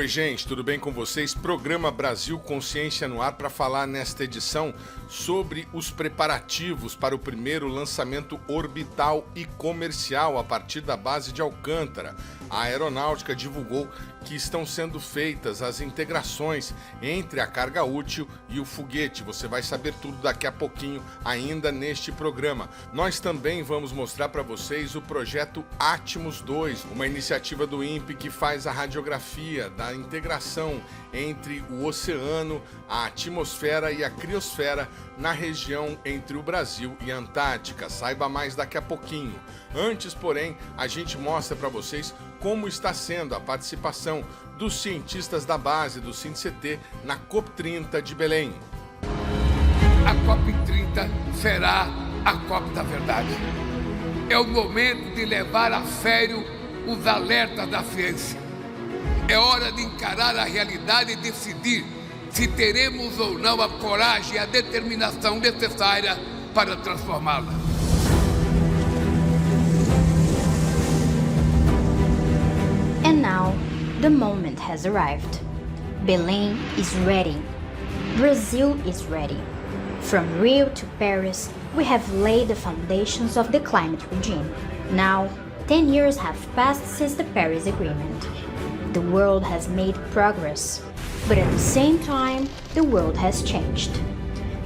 Oi, gente, tudo bem com vocês? Programa Brasil Consciência no ar para falar nesta edição sobre os preparativos para o primeiro lançamento orbital e comercial a partir da base de Alcântara. A aeronáutica divulgou que estão sendo feitas as integrações entre a carga útil e o foguete. Você vai saber tudo daqui a pouquinho ainda neste programa. Nós também vamos mostrar para vocês o projeto Atmos 2, uma iniciativa do INPE que faz a radiografia da integração entre o oceano, a atmosfera e a criosfera na região entre o Brasil e a Antártica. Saiba mais daqui a pouquinho. Antes, porém, a gente mostra para vocês como está sendo a participação dos cientistas da base do SINCT na COP30 de Belém. A COP30 será a COP da verdade. É o momento de levar a sério os alertas da ciência. É hora de encarar a realidade e decidir se teremos ou não a coragem e a determinação necessária para transformá-la. And now, the moment has arrived. Belém is ready. Brazil is ready. From Rio to Paris, we have laid the foundations of the climate regime. Now, 10 years have passed since the Paris Agreement. The world has made progress, but at the same time, the world has changed.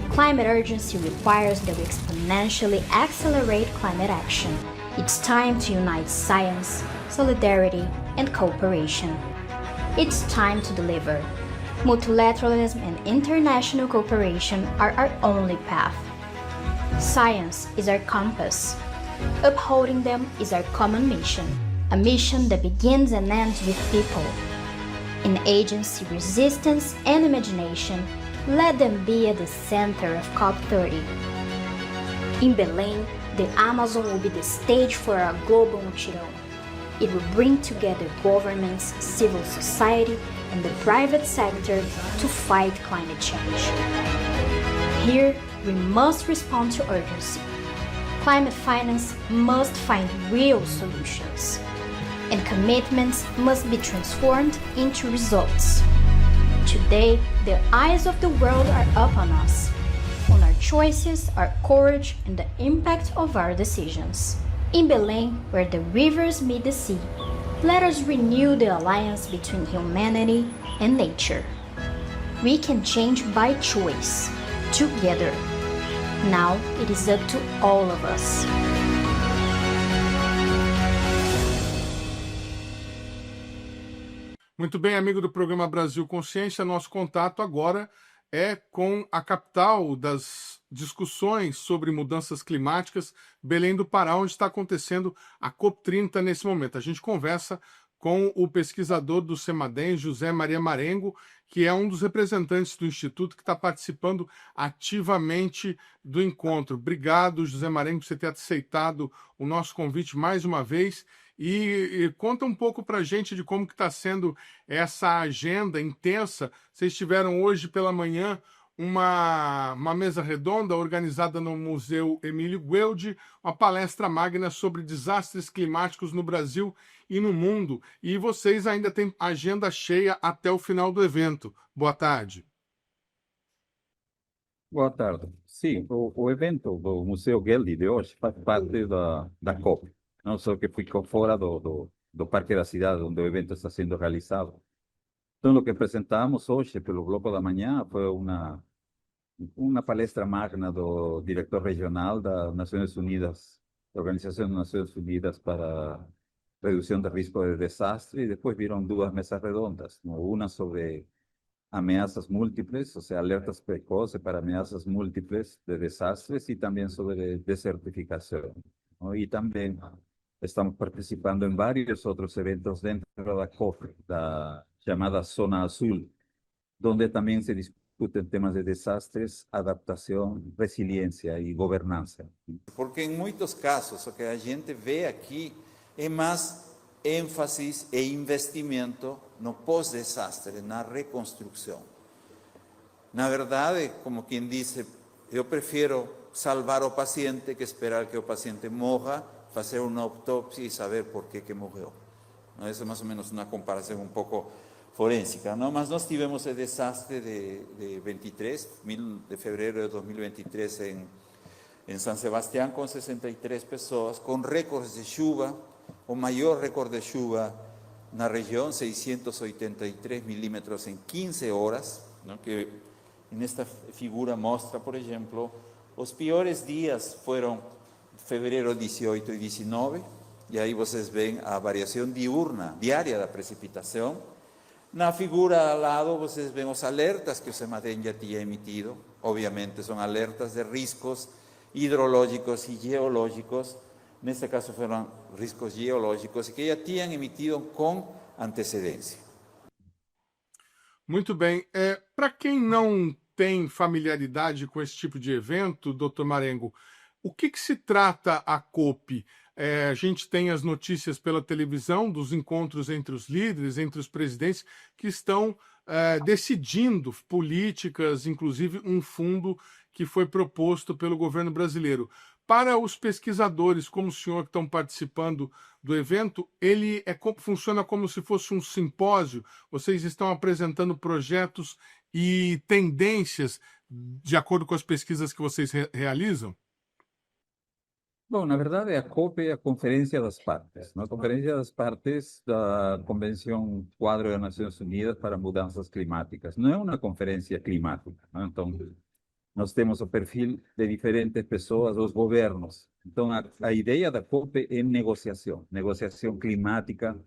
Climate urgency requires that we exponentially accelerate climate action. It's time to unite science, solidarity, and cooperation. It's time to deliver. Multilateralism and international cooperation are our only path. Science is our compass. Upholding them is our common mission, a mission that begins and ends with people. In agency, resistance, and imagination, let them be at the center of COP30. In Belém, the Amazon will be the stage for our global mutirão. It will bring together governments, civil society, and the private sector to fight climate change. Here, we must respond to urgency. Climate finance must find real solutions, and commitments must be transformed into results. Today, the eyes of the world are up on us, on our choices, our courage, and the impact of our decisions. In Belém, where the rivers meet the sea, let us renew the alliance between humanity and nature. We can change by choice, together. Now it is up to all of us. Muito bem, amigo do programa Brasil Consciência, nosso contato agora é com a capital das discussões sobre mudanças climáticas, Belém do Pará, onde está acontecendo a COP30 nesse momento. A gente conversa com o pesquisador do CEMADEM, José Maria Marengo, que é um dos representantes do Instituto que está participando ativamente do encontro. Obrigado, José Marengo, por você ter aceitado o nosso convite mais uma vez. E conta um pouco para a gente de como que está sendo essa agenda intensa. Vocês tiveram hoje pela manhã uma mesa redonda organizada no Museu Emílio Gueldi, uma palestra magna sobre desastres climáticos no Brasil e no mundo. E vocês ainda têm agenda cheia até o final do evento. Boa tarde. Boa tarde. Sim, o evento do Museu Gueldi de hoje faz parte da COP. Não só que ficou fora do Parque da Cidade, onde o evento está sendo realizado. Então, o que apresentamos hoje pelo Bloco da Manhã foi uma palestra magna do diretor regional das Nações Unidas, da Organização das Nações Unidas para Redução de Risco de Desastre, e depois viram duas mesas redondas, uma sobre ameaças múltiples, ou seja, alertas precoces para ameaças múltiples de desastres, e também sobre desertificação. E também estamos participando em vários outros eventos dentro da COP, da chamada Zona Azul, onde também se discuten temas de desastres, adaptação, resiliência e governança. Porque em muitos casos o que a gente vê aqui é mais ênfase e investimento no pós-desastre, na reconstrução. Na verdade, como quem disse, eu prefiro salvar o paciente que esperar que o paciente morra, fazer uma autópsia e saber por que morreu. Essa é mais ou menos uma comparação um pouco forénsica, ¿no? Mas nós tivemos el desastre de 23, de febrero de 2023 en San Sebastián con 63 pessoas, con récords de chuva, o maior recorde de chuva na região, 683 milímetros em 15 horas, ¿no? Que nesta figura mostra, por exemplo, os piores dias foram fevereiro 18 e 19, e aí vocês veem a variação diurna, diária da precipitação. Na figura ao lado vocês veem os alertas que o CEMADEM já tinha emitido, obviamente são alertas de riscos hidrológicos e geológicos, neste caso foram riscos geológicos, que já tinham emitido com antecedência. Muito bem. Para quem não tem familiaridade com esse tipo de evento, doutor Marengo, o que se trata a COP? A gente tem as notícias pela televisão dos encontros entre os líderes, entre os presidentes, que estão decidindo políticas, inclusive um fundo que foi proposto pelo governo brasileiro. Para os pesquisadores, como o senhor, que estão participando do evento, ele funciona como se fosse um simpósio. Vocês estão apresentando projetos e tendências de acordo com as pesquisas que vocês realizam? Bom, na verdade, a COP é a Conferência das Partes, a Conferência das Partes da Convenção Quadro das Nações Unidas para Mudanças Climáticas. Não é uma conferência climática, não? Então, nós temos o perfil de diferentes pessoas, os governos. Então, a ideia da COP é negociação climática,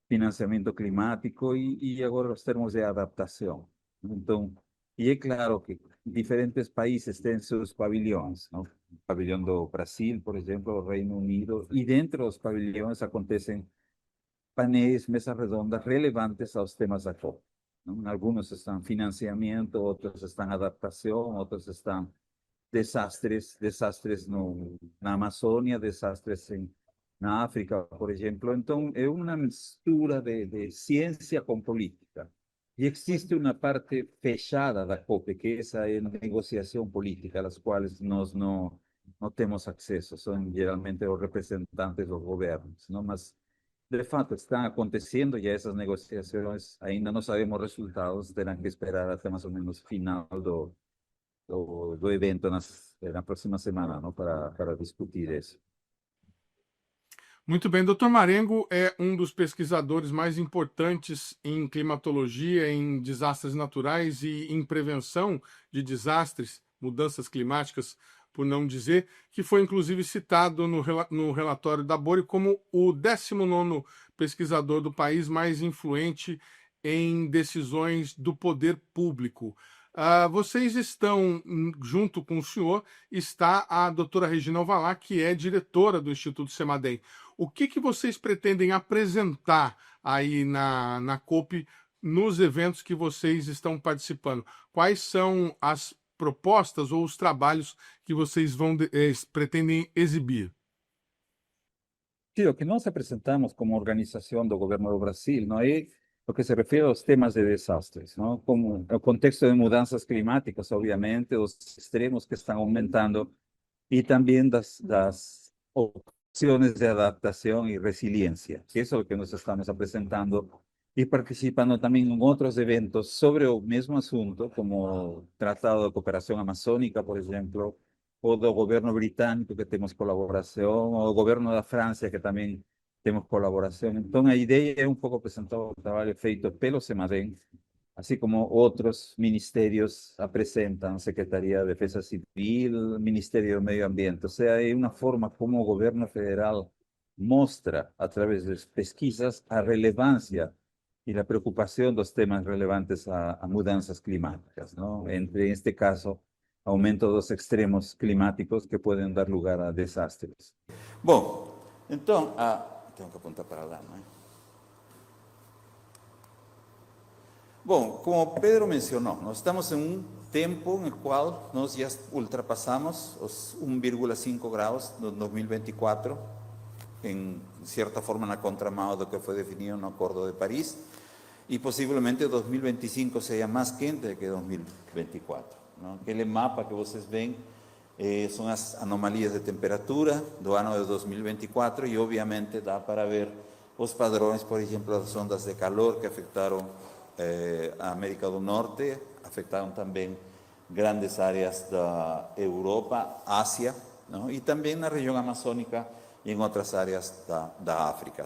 financiamento climático e agora os termos de adaptação. Então, e é claro que diferentes países têm seus pavilhões, não? O pavilhão do Brasil, por exemplo, o Reino Unido, e dentro dos pavilhões acontecem painéis, mesas redondas relevantes aos temas da COP. Não? Alguns estão financiamento, outros estão adaptação, outros estão desastres na Amazônia, desastres na África, por exemplo. Então, é uma mistura de ciência com política. E existe uma parte fechada da COP, que essa é a negociação política, às quais nós não temos acesso, são geralmente os representantes dos governos, não? Mas, de fato, estão acontecendo e essas negociações ainda não sabemos resultados, terão que esperar até mais ou menos o final do evento na próxima semana, não? Para discutir isso. Muito bem, doutor Marengo é um dos pesquisadores mais importantes em climatologia, em desastres naturais e em prevenção de desastres, mudanças climáticas, por não dizer, que foi inclusive citado no relatório da BORE como o 19º pesquisador do país mais influente em decisões do poder público. Vocês estão, junto com o senhor, está a doutora Regina Alvalá, que é diretora do Instituto CEMADEM. O que vocês pretendem apresentar aí na COP, nos eventos que vocês estão participando? Quais são as propostas ou os trabalhos que vocês pretendem exibir? Sim, o que nós apresentamos como organização do governo do Brasil não é o que se refere aos temas de desastres, não? Como o contexto de mudanças climáticas, obviamente, os extremos que estão aumentando e também das opções de adaptação e resiliência. Isso é o que nós estamos apresentando e participando também em outros eventos sobre o mesmo assunto, como o Tratado de Cooperação Amazônica, por exemplo, ou do governo britânico, que temos colaboração, ou do governo da França, que também temos colaboração. Então, a ideia é um pouco apresentar o trabalho feito pelo CEMADEM, assim como outros ministérios apresentam, Secretaria de Defesa Civil, Ministério do Meio Ambiente. Ou seja, é uma forma como o governo federal mostra, através das pesquisas, a relevância e a preocupação dos temas relevantes a mudanças climáticas, não? Entre, neste caso, aumento dos extremos climáticos que podem dar lugar a desastres. Bom, então, tenho que apontar para lá, não é? Bom, como Pedro mencionou, nós estamos em um tempo no qual nós já ultrapassamos os 1,5 graus no 2024, em certa forma na contramão do que foi definido no Acordo de Paris, e possivelmente 2025 seja mais quente que 2024. Não? Aquele mapa que vocês veem são as anomalias de temperatura do ano de 2024 e, obviamente, dá para ver os padrões, por exemplo, das ondas de calor que afetaram a América do Norte, afetaram também grandes áreas da Europa, Ásia, não? E também na região amazônica e em outras áreas da África.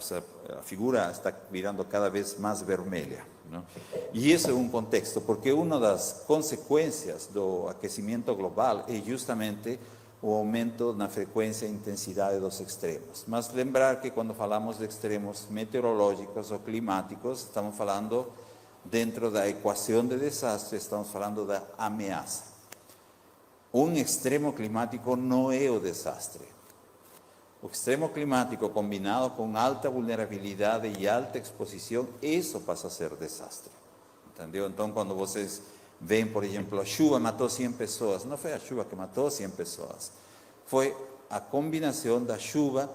A figura está virando cada vez mais vermelha. Não? E esse é um contexto, porque uma das consequências do aquecimento global é justamente o aumento na frequência e intensidade dos extremos. Mas lembrar que quando falamos de extremos meteorológicos ou climáticos, estamos falando dentro da equação de desastre, estamos falando da ameaça. Um extremo climático não é o desastre. O extremo climático combinado com alta vulnerabilidade e alta exposição, isso passa a ser desastre. Entendeu? Então, quando vocês veem, por exemplo, a chuva matou 100 pessoas, não foi a chuva que matou 100 pessoas, foi a combinação da chuva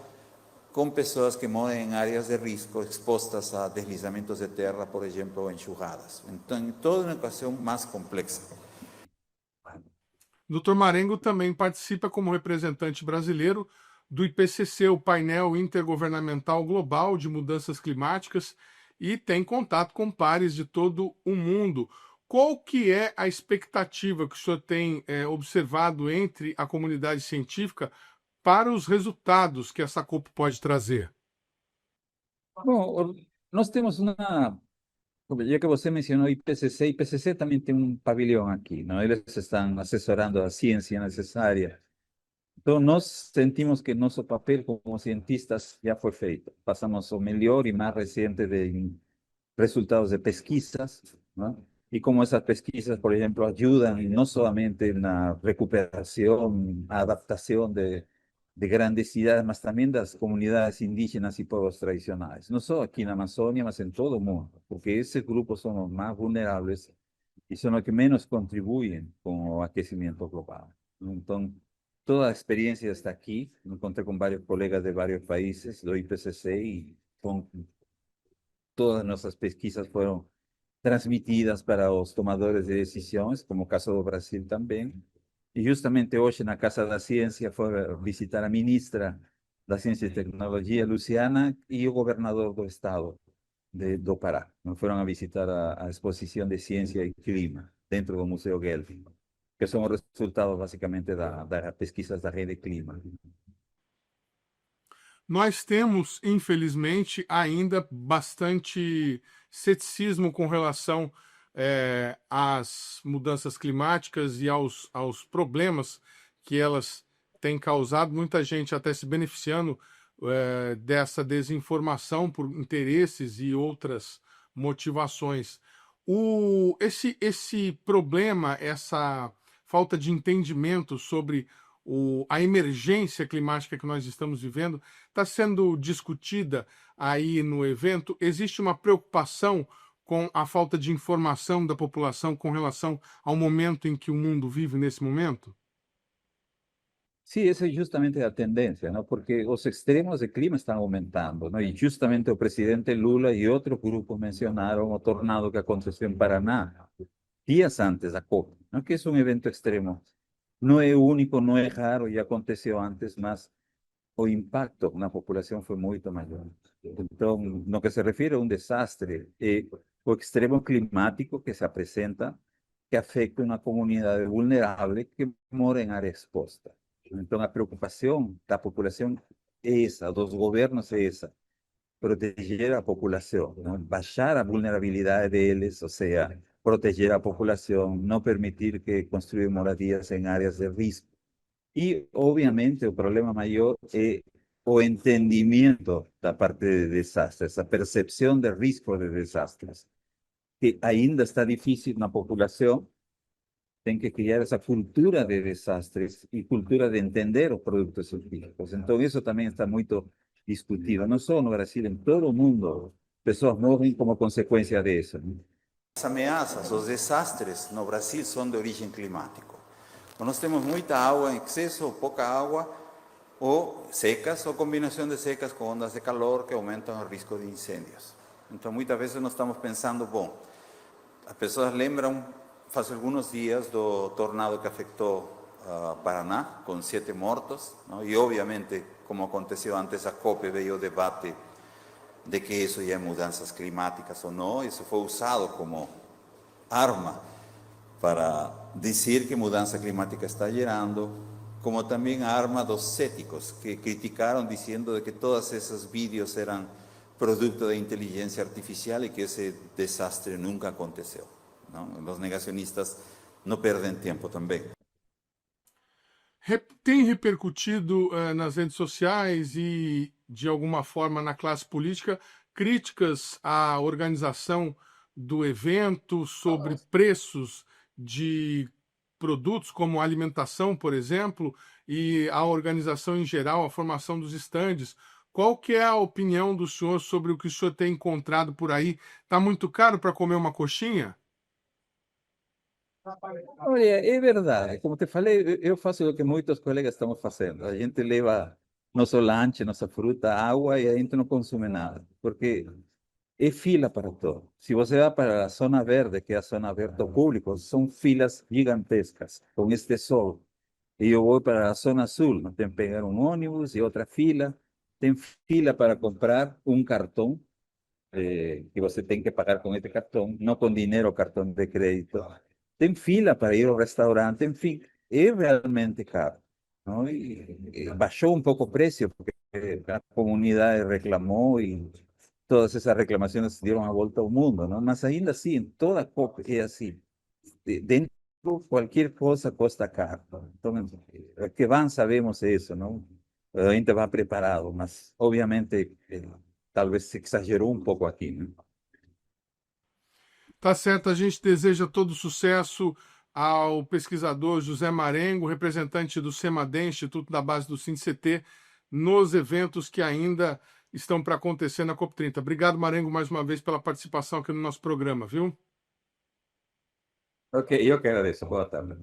com pessoas que moram em áreas de risco, expostas a deslizamentos de terra, por exemplo, ou enxurradas. Então, toda uma equação mais complexa. Dr. Marengo também participa como representante brasileiro do IPCC, o Painel Intergovernamental Global de Mudanças Climáticas, e tem contato com pares de todo o mundo. Qual que é a expectativa que o senhor tem observado entre a comunidade científica para os resultados que essa COP pode trazer? Bom, nós temos uma. Já que você mencionou IPCC também tem um pavilhão aqui, não? Eles estão assessorando a ciência necessária. Então, nós sentimos que nosso papel como cientistas já foi feito. Passamos o melhor e mais recente de resultados de pesquisas, ¿no? Y como esas pesquisas, por ejemplo, ayudan no solamente en la recuperación, adaptación de grandes ciudades, mas también de las comunidades indígenas y pueblos tradicionales. No solo aquí en Amazonia, mas en todo el mundo, porque esos grupos son los más vulnerables y son los que menos contribuyen con el aquecimiento global. Entonces, toda la experiencia está aquí. Me encontré con varios colegas de varios países, do IPCC, y con todas nuestras pesquisas fueron transmitidas para los tomadores de decisiones, como el caso do Brasil también. Y justamente hoy en la Casa de la Ciencia fue a visitar a ministra da Ciencia y Tecnología, Luciana, y el gobernador del estado do Pará. Nos fueron a visitar a exposición de Ciencia y Clima dentro del Museo Guelph, que son los resultados basicamente de las pesquisas da Rede Clima. Nós temos, infelizmente, ainda bastante ceticismo com relação às mudanças climáticas e aos problemas que elas têm causado. Muita gente até se beneficiando dessa desinformação por interesses e outras motivações. Esse problema, essa falta de entendimento sobre a emergência climática que nós estamos vivendo está sendo discutida aí no evento. Existe uma preocupação com a falta de informação da população com relação ao momento em que o mundo vive nesse momento? Sí, esa es justamente la tendencia, ¿no? Porque los extremos de clima están aumentando, ¿no? Y justamente el presidente Lula y otros grupos mencionaron el tornado que aconteció en Paraná días antes de la COP, ¿no? Que es un evento extremo. No es único, no es raro, ya aconteció antes, mas o impacto na população foi muito maior. Então, no que se refere a um desastre, é o extremo climático que se apresenta, que afeta uma comunidade vulnerável que mora em área exposta. Então, a preocupação da população é essa, dos governos é essa, proteger a população, não? Baixar a vulnerabilidade deles, ou seja, proteger a população, não permitir que construam moradias em áreas de risco. Y obviamente el problema mayor es el entendimiento da parte de desastres, la percepción de riesgo de desastres, que ainda está difícil en la población. Tem que criar esa cultura de desastres y cultura de entender los productos científicos. Entonces eso también está muy discutido, no solo en Brasil, en todo el mundo. Personas morren como consecuencia de eso, ¿no? As ameaças, os desastres no Brasil são de origem climático. Nós temos muita água em excesso, ou pouca água, ou secas, ou combinação de secas com ondas de calor que aumentam o risco de incêndios. Então, muitas vezes nós estamos pensando, bom, as pessoas lembram, faz alguns dias, do tornado que afetou Paraná, com 7 mortos, não? E, obviamente, como aconteceu antes da COP, veio o debate de que isso já é mudanças climáticas ou não. Isso foi usado como arma para dizer que mudança climática está gerando, como também a arma dos céticos, que criticaram dizendo que todos esses vídeos eram produto de inteligência artificial e que esse desastre nunca aconteceu. Não? Os negacionistas não perdem tempo também. Tem repercutido nas redes sociais e, de alguma forma, na classe política, críticas à organização do evento sobre preços de produtos como alimentação, por exemplo, e a organização em geral, a formação dos estandes. Qual que é a opinião do senhor sobre o que o senhor tem encontrado por aí? Está muito caro para comer uma coxinha? Olha, é verdade. Como te falei, eu faço o que muitos colegas estão fazendo. A gente leva nosso lanche, nossa fruta, água e a gente não consome nada, porque é fila para todo. Se você vai para a zona verde, que é a zona aberta ao público, são filas gigantescas, com este sol. E eu vou para a zona sul, não tem que pegar um ônibus e outra fila. Tem fila para comprar um cartão, que você tem que pagar com esse cartão, não com dinheiro ou cartão de crédito. Tem fila para ir ao restaurante, enfim, é realmente caro. Não? E baixou um pouco o preço, porque a comunidade reclamou e todas essas reclamações dieron a volta ao mundo, ¿no? Mas ainda assim, em toda a COP é assim. Dentro, qualquer coisa custa caro. Então, que van sabemos isso, não? A gente vai preparado, mas obviamente talvez se exagerou um pouco aqui, né? Tá certo, a gente deseja todo sucesso ao pesquisador José Marengo, representante do CEMADEM, Instituto da Base do SINCT, nos eventos que ainda estão para acontecer na COP30. Obrigado, Marengo, mais uma vez pela participação aqui no nosso programa, viu? Ok, eu que agradeço. Boa tarde.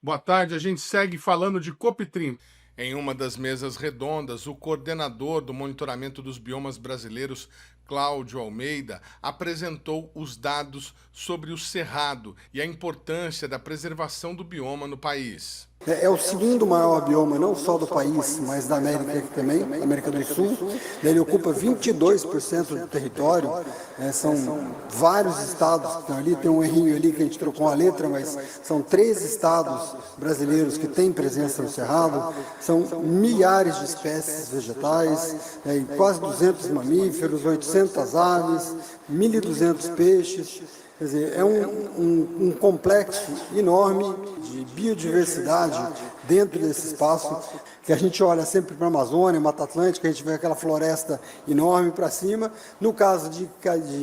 Boa tarde, a gente segue falando de COP30. Em uma das mesas redondas, o coordenador do monitoramento dos biomas brasileiros, Cláudio Almeida, apresentou os dados sobre o cerrado e a importância da preservação do bioma no país. É o segundo maior bioma, não só do país, mas da América também, América do Sul. Ele ocupa 22% do território, são vários estados que estão ali, tem um errinho ali que a gente trocou uma letra, mas são 3 estados brasileiros que têm presença no Cerrado, são milhares de espécies vegetais, quase 200 mamíferos, 800 aves, 1.200 peixes. Quer dizer, é um complexo enorme de biodiversidade dentro desse espaço, que a gente olha sempre para a Amazônia, Mata Atlântica, a gente vê aquela floresta enorme para cima. No caso de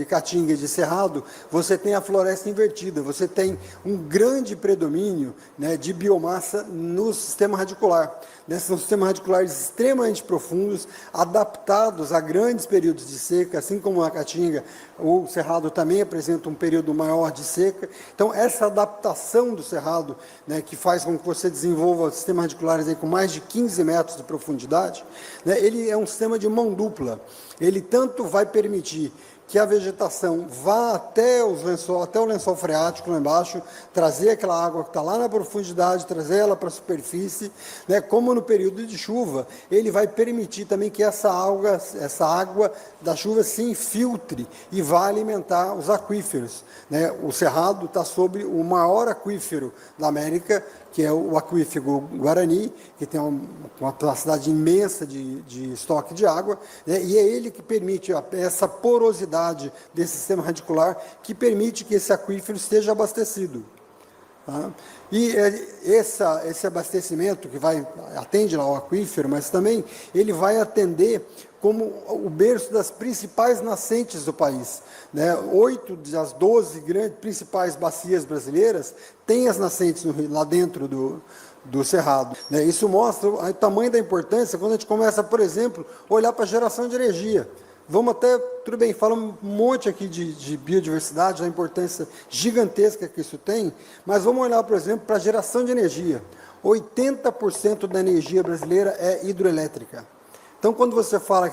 Caatinga e de Cerrado, você tem a floresta invertida, você tem um grande predomínio, né, de biomassa no sistema radicular. São sistemas radiculares extremamente profundos, adaptados a grandes períodos de seca, assim como a Caatinga, o Cerrado também apresenta um período maior de seca. Então, essa adaptação do Cerrado, né, que faz com que você desenvolva sistemas radiculares aí com mais de 15 metros de profundidade, né, ele é um sistema de mão dupla. Ele tanto vai permitir que a vegetação vá até o lençol freático lá embaixo, trazer aquela água que está lá na profundidade, trazer ela para a superfície, né? Como no período de chuva, ele vai permitir também que essa água da chuva se infiltre e vá alimentar os aquíferos, né? O Cerrado está sobre o maior aquífero da América, que é o aquífero Guarani, que tem uma capacidade imensa de estoque de água, né? E é ele que permite essa porosidade desse sistema radicular, que permite que esse aquífero esteja abastecido. Tá? E esse abastecimento que atende lá ao aquífero, mas também ele vai atender como o berço das principais nascentes do país, né? 8 das 12 principais bacias brasileiras têm as nascentes lá dentro do Cerrado, né? Isso mostra o tamanho da importância quando a gente começa, por exemplo, a olhar para a geração de energia. Vamos até, tudo bem, fala um monte aqui de biodiversidade, da importância gigantesca que isso tem, mas vamos olhar, por exemplo, para a geração de energia. 80% da energia brasileira é hidroelétrica. Então, quando você fala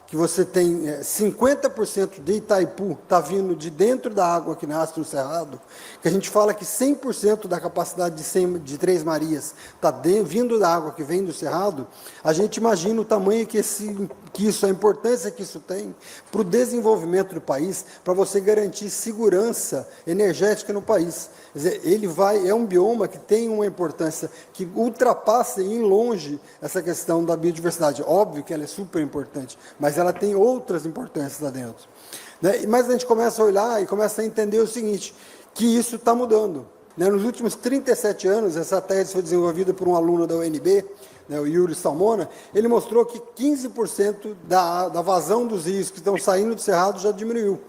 que que você tem 50% de Itaipu está vindo de dentro da água que nasce no Cerrado, que a gente fala que 100% da capacidade de Três Marias está vindo da água que vem do Cerrado, a gente imagina o tamanho que isso, a importância que isso tem para o desenvolvimento do país, para você garantir segurança energética no país. Quer dizer, é um bioma que tem uma importância que ultrapassa em longe essa questão da biodiversidade. Óbvio que ela é super importante, mas ela tem outras importâncias lá dentro. Né? Mas a gente começa a olhar e começa a entender o seguinte, que isso está mudando. Né? Nos últimos 37 anos, essa tese foi desenvolvida por um aluno da UNB, né, o Yuri Salmona, ele mostrou que 15% da vazão dos rios que estão saindo do Cerrado já diminuiu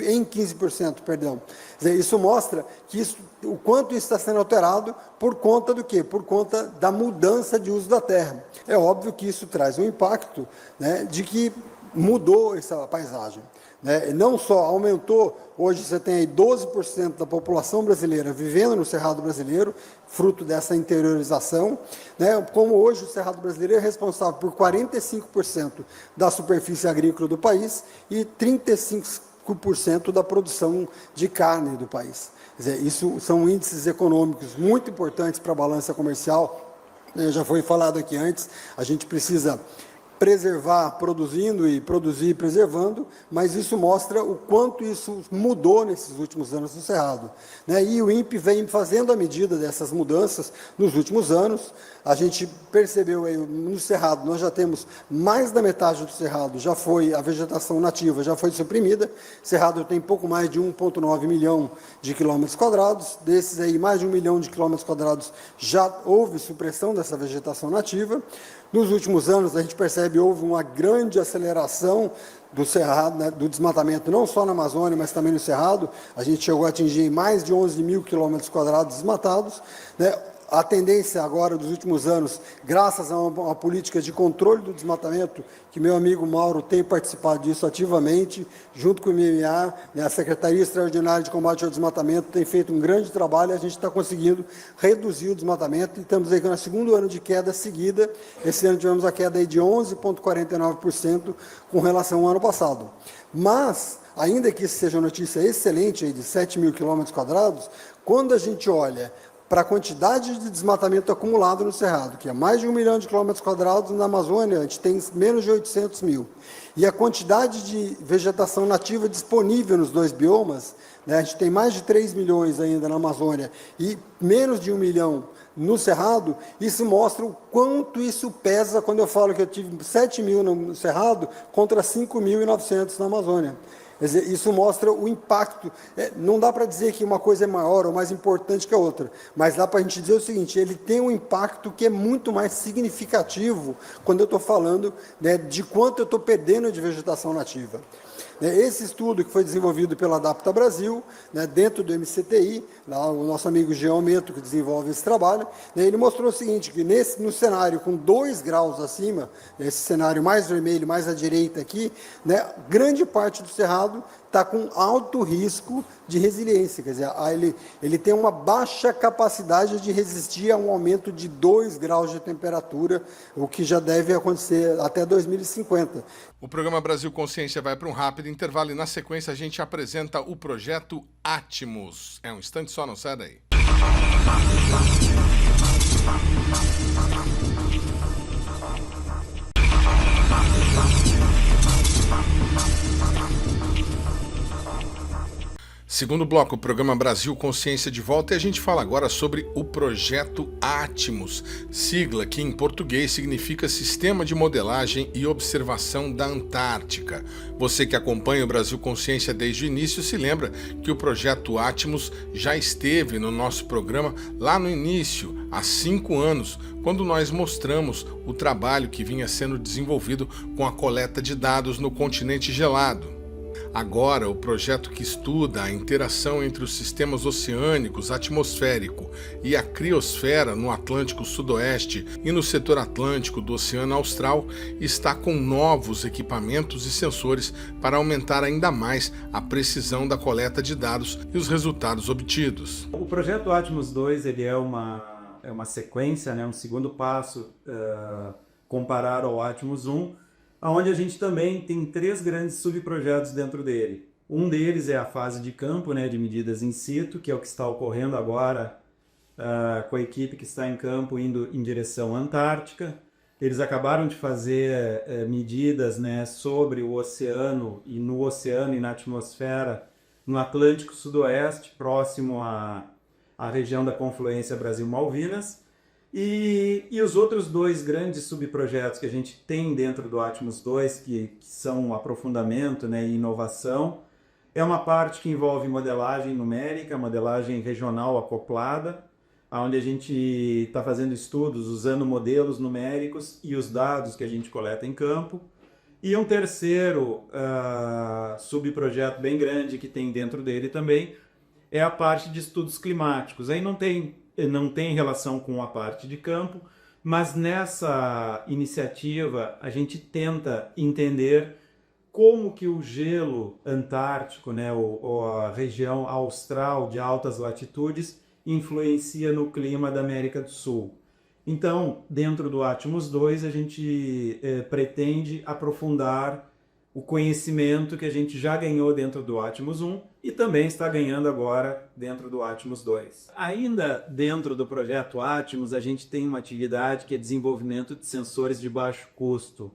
em 15%, perdão. Quer dizer, isso mostra que o quanto isso está sendo alterado por conta do quê? Por conta da mudança de uso da terra. É óbvio que isso traz um impacto, né, de que mudou essa paisagem. Né? Não só aumentou, hoje você tem aí 12% da população brasileira vivendo no Cerrado brasileiro, fruto dessa interiorização, né? Como hoje o Cerrado brasileiro é responsável por 45% da superfície agrícola do país e 35% da produção de carne do país. Quer dizer, isso são índices econômicos muito importantes para a balança comercial, né? Já foi falado aqui antes, a gente precisa preservar produzindo e produzir preservando, mas isso mostra o quanto isso mudou nesses últimos anos no Cerrado. Né? E o INPE vem fazendo a medida dessas mudanças nos últimos anos. A gente percebeu aí, no Cerrado, nós já temos mais da metade do Cerrado, a vegetação nativa já foi suprimida. O Cerrado tem pouco mais de 1,9 milhão de quilômetros quadrados, desses aí mais de 1 milhão de quilômetros quadrados já houve supressão dessa vegetação nativa. Nos últimos anos, a gente percebe que houve uma grande aceleração do Cerrado, né, do desmatamento, não só na Amazônia, mas também no Cerrado. A gente chegou a atingir mais de 11 mil quilômetros quadrados desmatados. Né? A tendência agora dos últimos anos, graças a uma política de controle do desmatamento, que meu amigo Mauro tem participado disso ativamente, junto com o MMA, né, a Secretaria Extraordinária de Combate ao Desmatamento tem feito um grande trabalho e a gente está conseguindo reduzir o desmatamento e estamos aí no segundo ano de queda seguida. Esse ano tivemos a queda aí de 11,49% com relação ao ano passado. Mas, ainda que isso seja uma notícia excelente aí de 7 mil quilômetros quadrados, quando a gente olha para a quantidade de desmatamento acumulado no Cerrado, que é mais de 1 milhão de quilômetros quadrados, na Amazônia a gente tem menos de 800 mil. E a quantidade de vegetação nativa disponível nos dois biomas, né, a gente tem mais de 3 milhões ainda na Amazônia e menos de 1 milhão no Cerrado. Isso mostra o quanto isso pesa quando eu falo que eu tive 7 mil no Cerrado contra 5.900 na Amazônia. Quer dizer, isso mostra o impacto. Não dá para dizer que uma coisa é maior ou mais importante que a outra, mas dá para a gente dizer o seguinte, ele tem um impacto que é muito mais significativo quando eu estou falando, né, de quanto eu estou perdendo de vegetação nativa. Esse estudo que foi desenvolvido pela Adapta Brasil, né, dentro do MCTI, lá, o nosso amigo Geometro que desenvolve esse trabalho, né, ele mostrou o seguinte, que no cenário com 2 graus acima, esse cenário mais vermelho, mais à direita aqui, né, grande parte do Cerrado está com alto risco de resiliência, quer dizer, ele tem uma baixa capacidade de resistir a um aumento de 2 graus de temperatura, o que já deve acontecer até 2050. O programa Brasil Consciência vai para um rápido intervalo e na sequência a gente apresenta o projeto Atmos. É um instante só, não sai daí. Segundo bloco, o programa Brasil Consciência de volta e a gente fala agora sobre o projeto Atmos, sigla que em português significa Sistema de Modelagem e Observação da Antártica. Você que acompanha o Brasil Consciência desde o início se lembra que o projeto Atmos já esteve no nosso programa lá no início, há 5 anos, quando nós mostramos o trabalho que vinha sendo desenvolvido com a coleta de dados no continente gelado. Agora, o projeto que estuda a interação entre os sistemas oceânicos, atmosférico e a criosfera no Atlântico Sudoeste e no setor atlântico do Oceano Austral está com novos equipamentos e sensores para aumentar ainda mais a precisão da coleta de dados e os resultados obtidos. O projeto Atmos 2 ele é uma sequência, né, um segundo passo comparar ao Atmos 1, onde a gente também tem 3 grandes subprojetos dentro dele. Um deles é a fase de campo, né, de medidas in situ, que é o que está ocorrendo agora com a equipe que está em campo indo em direção à Antártica. Eles acabaram de fazer medidas, né, sobre o oceano e no oceano e na atmosfera no Atlântico Sudoeste, próximo à região da confluência Brasil-Malvinas. E os outros 2 grandes subprojetos que a gente tem dentro do Atmos 2, que são aprofundamento, né, e inovação, é uma parte que envolve modelagem numérica, modelagem regional acoplada, onde a gente está fazendo estudos usando modelos numéricos e os dados que a gente coleta em campo. E um terceiro subprojeto bem grande que tem dentro dele também é a parte de estudos climáticos. Aí não tem relação com a parte de campo, mas nessa iniciativa a gente tenta entender como que o gelo antártico, né, ou a região austral de altas latitudes, influencia no clima da América do Sul. Então, dentro do Atmos 2, a gente pretende aprofundar o conhecimento que a gente já ganhou dentro do Atmos 1 e também está ganhando agora dentro do Atmos 2. Ainda dentro do projeto Atmos, a gente tem uma atividade que é desenvolvimento de sensores de baixo custo.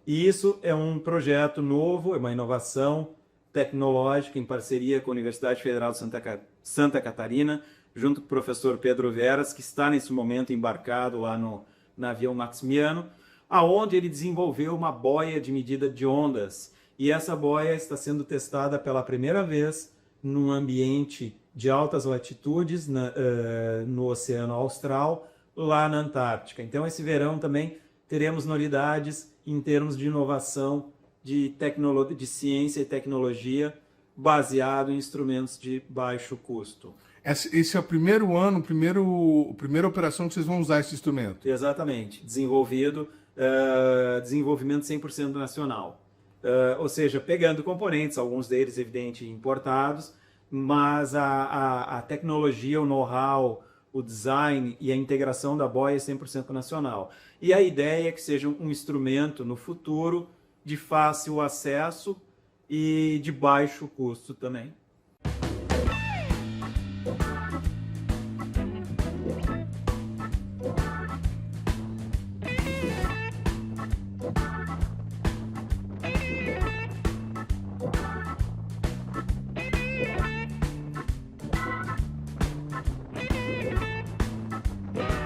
E isso é um projeto novo, é uma inovação tecnológica em parceria com a Universidade Federal de Santa Catarina, junto com o professor Pedro Veras, que está nesse momento embarcado lá no navio Maximiano, aonde ele desenvolveu uma boia de medida de ondas. E essa boia está sendo testada pela primeira vez num ambiente de altas latitudes no Oceano Austral, lá na Antártica. Então, esse verão também teremos novidades em termos de inovação, de ciência e tecnologia, baseado em instrumentos de baixo custo. Esse é o primeiro ano, a primeira operação que vocês vão usar esse instrumento? Exatamente. Desenvolvimento 100% nacional. Ou seja, pegando componentes, alguns deles, evidente, importados, mas a tecnologia, o know-how, o design e a integração da boia é 100% nacional. E a ideia é que seja um instrumento, no futuro, de fácil acesso e de baixo custo também.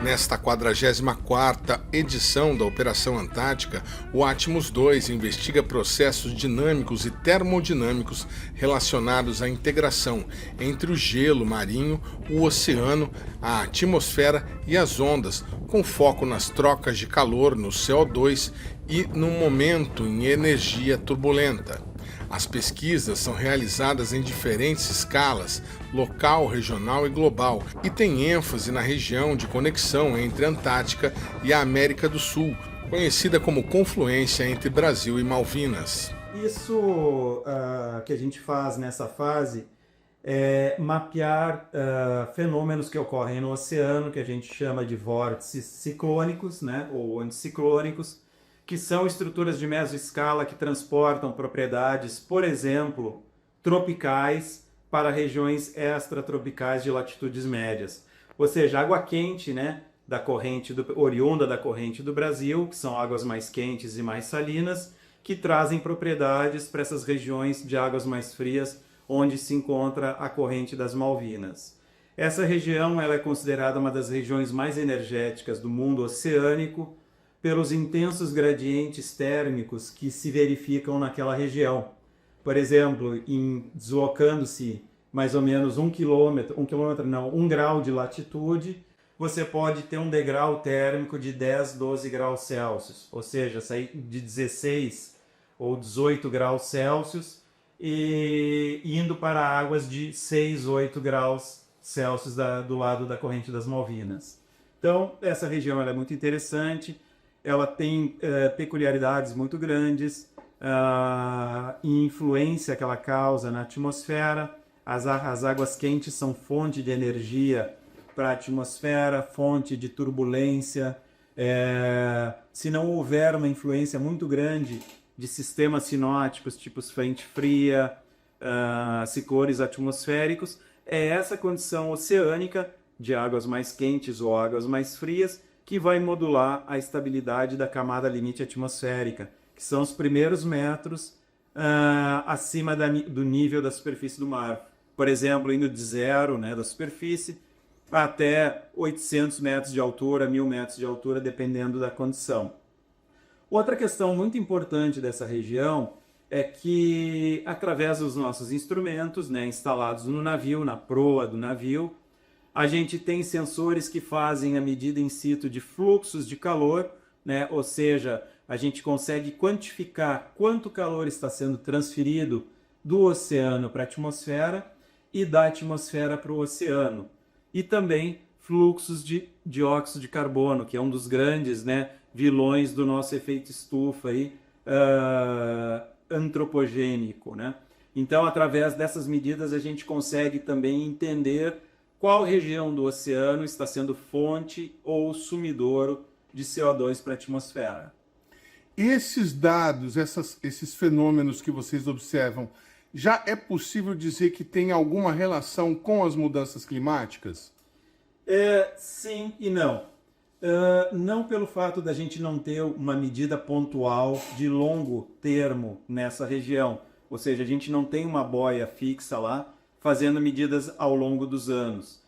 Nesta 44ª edição da Operação Antártica, o Atmos 2 investiga processos dinâmicos e termodinâmicos relacionados à integração entre o gelo marinho, o oceano, a atmosfera e as ondas, com foco nas trocas de calor no CO2 e no momento em energia turbulenta. As pesquisas são realizadas em diferentes escalas, local, regional e global, e têm ênfase na região de conexão entre a Antártica e a América do Sul, conhecida como confluência entre Brasil e Malvinas. Isso que a gente faz nessa fase é mapear fenômenos que ocorrem no oceano, que a gente chama de vórtices ciclônicos, né, ou anticiclônicos, que são estruturas de mesoescala que transportam propriedades, por exemplo, tropicais para regiões extratropicais de latitudes médias. Ou seja, água quente, né, oriunda da corrente do Brasil, que são águas mais quentes e mais salinas, que trazem propriedades para essas regiões de águas mais frias, onde se encontra a corrente das Malvinas. Essa região ela é considerada uma das regiões mais energéticas do mundo oceânico, pelos intensos gradientes térmicos que se verificam naquela região. Por exemplo, deslocando-se mais ou menos 1 grau de latitude, você pode ter um degrau térmico de 10, 12 graus Celsius, ou seja, sair de 16 ou 18 graus Celsius e indo para águas de 6, 8 graus Celsius do lado da corrente das Malvinas. Então, essa região ela é muito interessante. Ela tem peculiaridades muito grandes e influência que ela causa na atmosfera. As águas quentes são fonte de energia para a atmosfera, fonte de turbulência, Se não houver uma influência muito grande de sistemas sinóticos, tipo frente fria, ciclones atmosféricos, é essa condição oceânica de águas mais quentes ou águas mais frias que vai modular a estabilidade da camada limite atmosférica, que são os primeiros metros acima do nível da superfície do mar. Por exemplo, indo de zero, né, da superfície até 800 metros de altura, 1.000 metros de altura, dependendo da condição. Outra questão muito importante dessa região é que, através dos nossos instrumentos, né, instalados no navio, na proa do navio, a gente tem sensores que fazem a medida in situ de fluxos de calor, né, ou seja, a gente consegue quantificar quanto calor está sendo transferido do oceano para a atmosfera e da atmosfera para o oceano. E também fluxos de dióxido de carbono, que é um dos grandes, né, vilões do nosso efeito estufa aí, antropogênico, né? Então, através dessas medidas, a gente consegue também entender qual região do oceano está sendo fonte ou sumidouro de CO2 para a atmosfera. Esses dados, esses fenômenos que vocês observam, já é possível dizer que tem alguma relação com as mudanças climáticas? Sim e não. Não pelo fato da gente não ter uma medida pontual de longo termo nessa região. Ou seja, a gente não tem uma boia fixa lá fazendo medidas ao longo dos anos.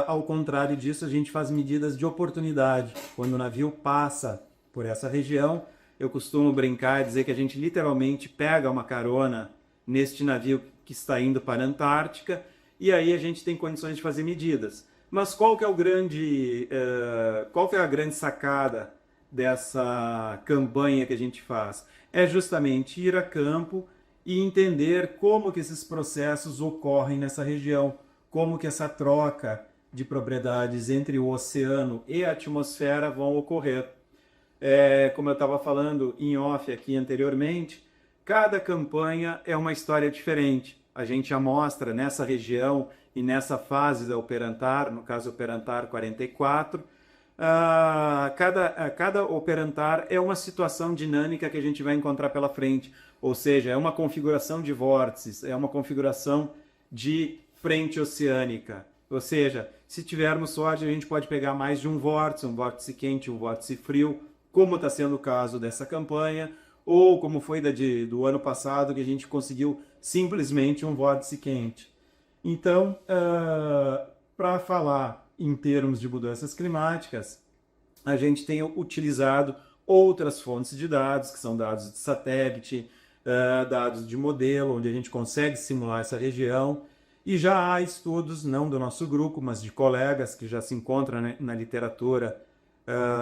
Ao contrário disso, a gente faz medidas de oportunidade. Quando o navio passa por essa região, eu costumo brincar e dizer que a gente literalmente pega uma carona neste navio que está indo para a Antártica e aí a gente tem condições de fazer medidas. Mas qual que é a grande sacada dessa campanha que a gente faz? É justamente ir a campo e entender como que esses processos ocorrem nessa região, como que essa troca de propriedades entre o oceano e a atmosfera vão ocorrer. Como eu estava falando em off aqui anteriormente, cada campanha é uma história diferente. A gente já mostra nessa região e nessa fase da Operantar, no caso Operantar 44, cada Operantar é uma situação dinâmica que a gente vai encontrar pela frente, ou seja, é uma configuração de vórtices, é uma configuração de frente oceânica, ou seja, se tivermos sorte a gente pode pegar mais de um vórtice quente, um vórtice frio, como está sendo o caso dessa campanha, ou como foi do ano passado, que a gente conseguiu simplesmente um vórtice quente. Então, para falar em termos de mudanças climáticas, a gente tem utilizado outras fontes de dados, que são dados de satélite, dados de modelo, onde a gente consegue simular essa região, e já há estudos, não do nosso grupo, mas de colegas que já se encontram, né, na literatura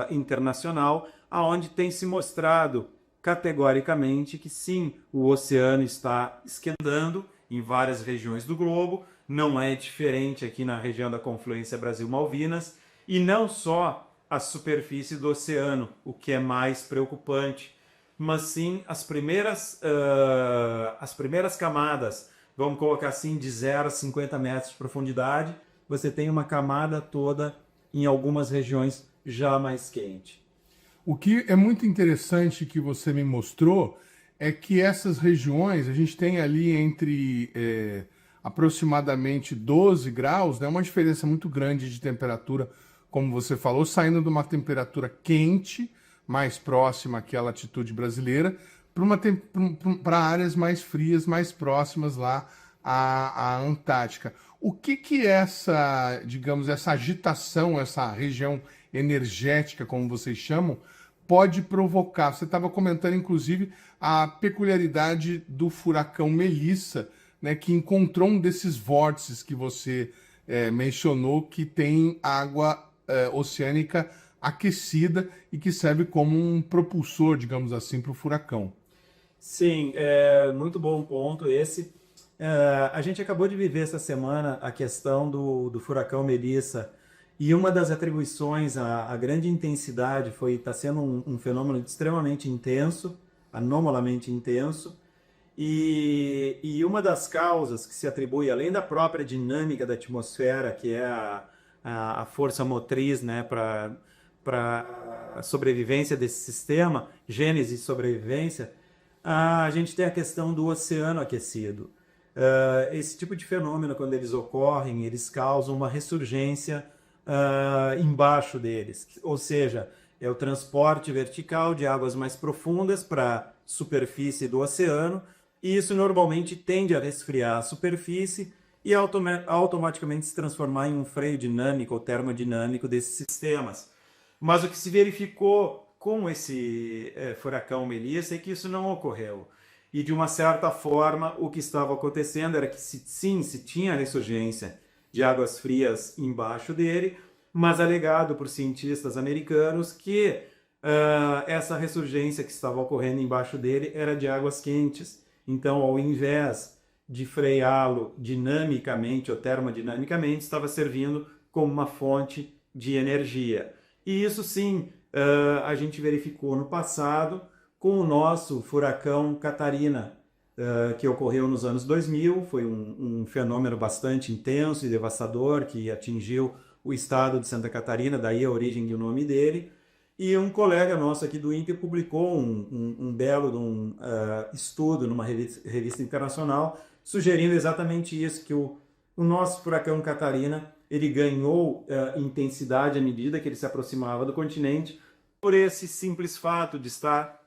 internacional, aonde tem se mostrado categoricamente que sim, o oceano está esquentando em várias regiões do globo, não é diferente aqui na região da confluência Brasil-Malvinas, e não só a superfície do oceano, o que é mais preocupante, mas sim as primeiras camadas, vamos colocar assim, de 0 a 50 metros de profundidade, você tem uma camada toda em algumas regiões já mais quente. O que é muito interessante que você me mostrou é que essas regiões, a gente tem ali entre aproximadamente 12 graus, né, uma diferença muito grande de temperatura, como você falou, saindo de uma temperatura quente, mais próxima aqui à latitude brasileira, para áreas mais frias, mais próximas lá à Antártica. O que é essa, digamos, essa agitação, essa região energética, como vocês chamam, pode provocar? Você estava comentando, inclusive, a peculiaridade do furacão Melissa, né, que encontrou um desses vórtices que você mencionou, que tem água oceânica aquecida e que serve como um propulsor, digamos assim, para o furacão. Sim, muito bom ponto esse. A gente acabou de viver essa semana a questão do furacão Melissa, e uma das atribuições à grande intensidade está sendo um fenômeno extremamente intenso, anomalamente intenso, e uma das causas que se atribui, além da própria dinâmica da atmosfera, que é a força motriz, né, para a sobrevivência desse sistema, gênese e sobrevivência, a gente tem a questão do oceano aquecido. Esse tipo de fenômeno, quando eles ocorrem, eles causam uma ressurgência embaixo deles, ou seja, é o transporte vertical de águas mais profundas para a superfície do oceano, e isso normalmente tende a resfriar a superfície e automaticamente se transformar em um freio dinâmico ou termodinâmico desses sistemas. Mas o que se verificou com esse furacão Melissa é que isso não ocorreu. E, de uma certa forma, o que estava acontecendo era que, se tinha ressurgência de águas frias embaixo dele, mas alegado por cientistas americanos que essa ressurgência que estava ocorrendo embaixo dele era de águas quentes. Então, ao invés de freá-lo dinamicamente ou termodinamicamente, estava servindo como uma fonte de energia. E isso, sim, a gente verificou no passado com o nosso furacão Catarina, que ocorreu nos anos 2000. Foi um fenômeno bastante intenso e devastador que atingiu o estado de Santa Catarina, daí a origem do nome dele. E um colega nosso aqui do INPE publicou um belo estudo numa revista internacional, sugerindo exatamente isso, que o nosso furacão Catarina ele ganhou intensidade à medida que ele se aproximava do continente, por esse simples fato de estar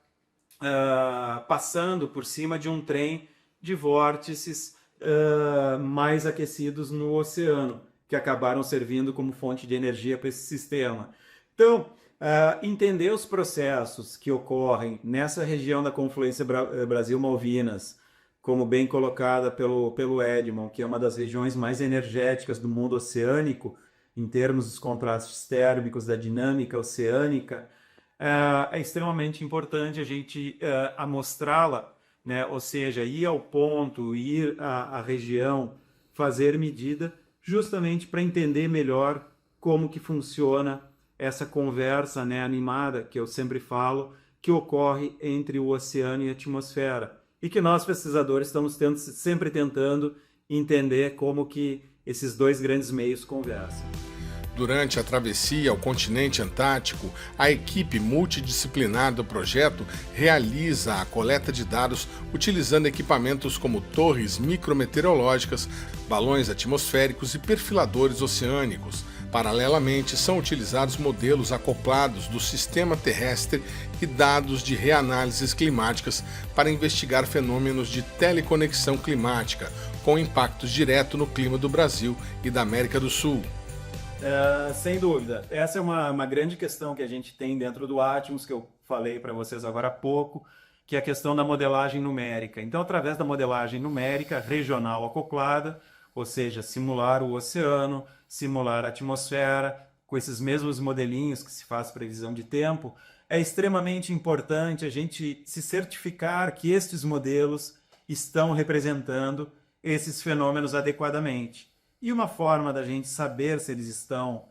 passando por cima de um trem de vórtices mais aquecidos no oceano, que acabaram servindo como fonte de energia para esse sistema. Então, entender os processos que ocorrem nessa região da confluência Brasil-Malvinas, como bem colocada pelo Edmond, que é uma das regiões mais energéticas do mundo oceânico, em termos dos contrastes térmicos, da dinâmica oceânica, é extremamente importante a gente amostrá-la, né? Ou seja, ir ao ponto, ir à região, fazer medida, justamente para entender melhor como que funciona essa conversa, né, animada, que eu sempre falo, que ocorre entre o oceano e a atmosfera. E que nós, pesquisadores, estamos sempre tentando entender como que esses dois grandes meios conversam. Durante a travessia ao continente antártico, a equipe multidisciplinar do projeto realiza a coleta de dados utilizando equipamentos como torres micrometeorológicas, balões atmosféricos e perfiladores oceânicos. Paralelamente, são utilizados modelos acoplados do sistema terrestre e dados de reanálises climáticas para investigar fenômenos de teleconexão climática, com impactos direto no clima do Brasil e da América do Sul. Sem dúvida. Essa é uma grande questão que a gente tem dentro do Atmos, que eu falei para vocês agora há pouco, que é a questão da modelagem numérica. Então, através da modelagem numérica regional acoplada, ou seja, simular o oceano, simular a atmosfera, com esses mesmos modelinhos que se faz previsão de tempo, é extremamente importante a gente se certificar que estes modelos estão representando esses fenômenos adequadamente. E uma forma da gente saber se eles estão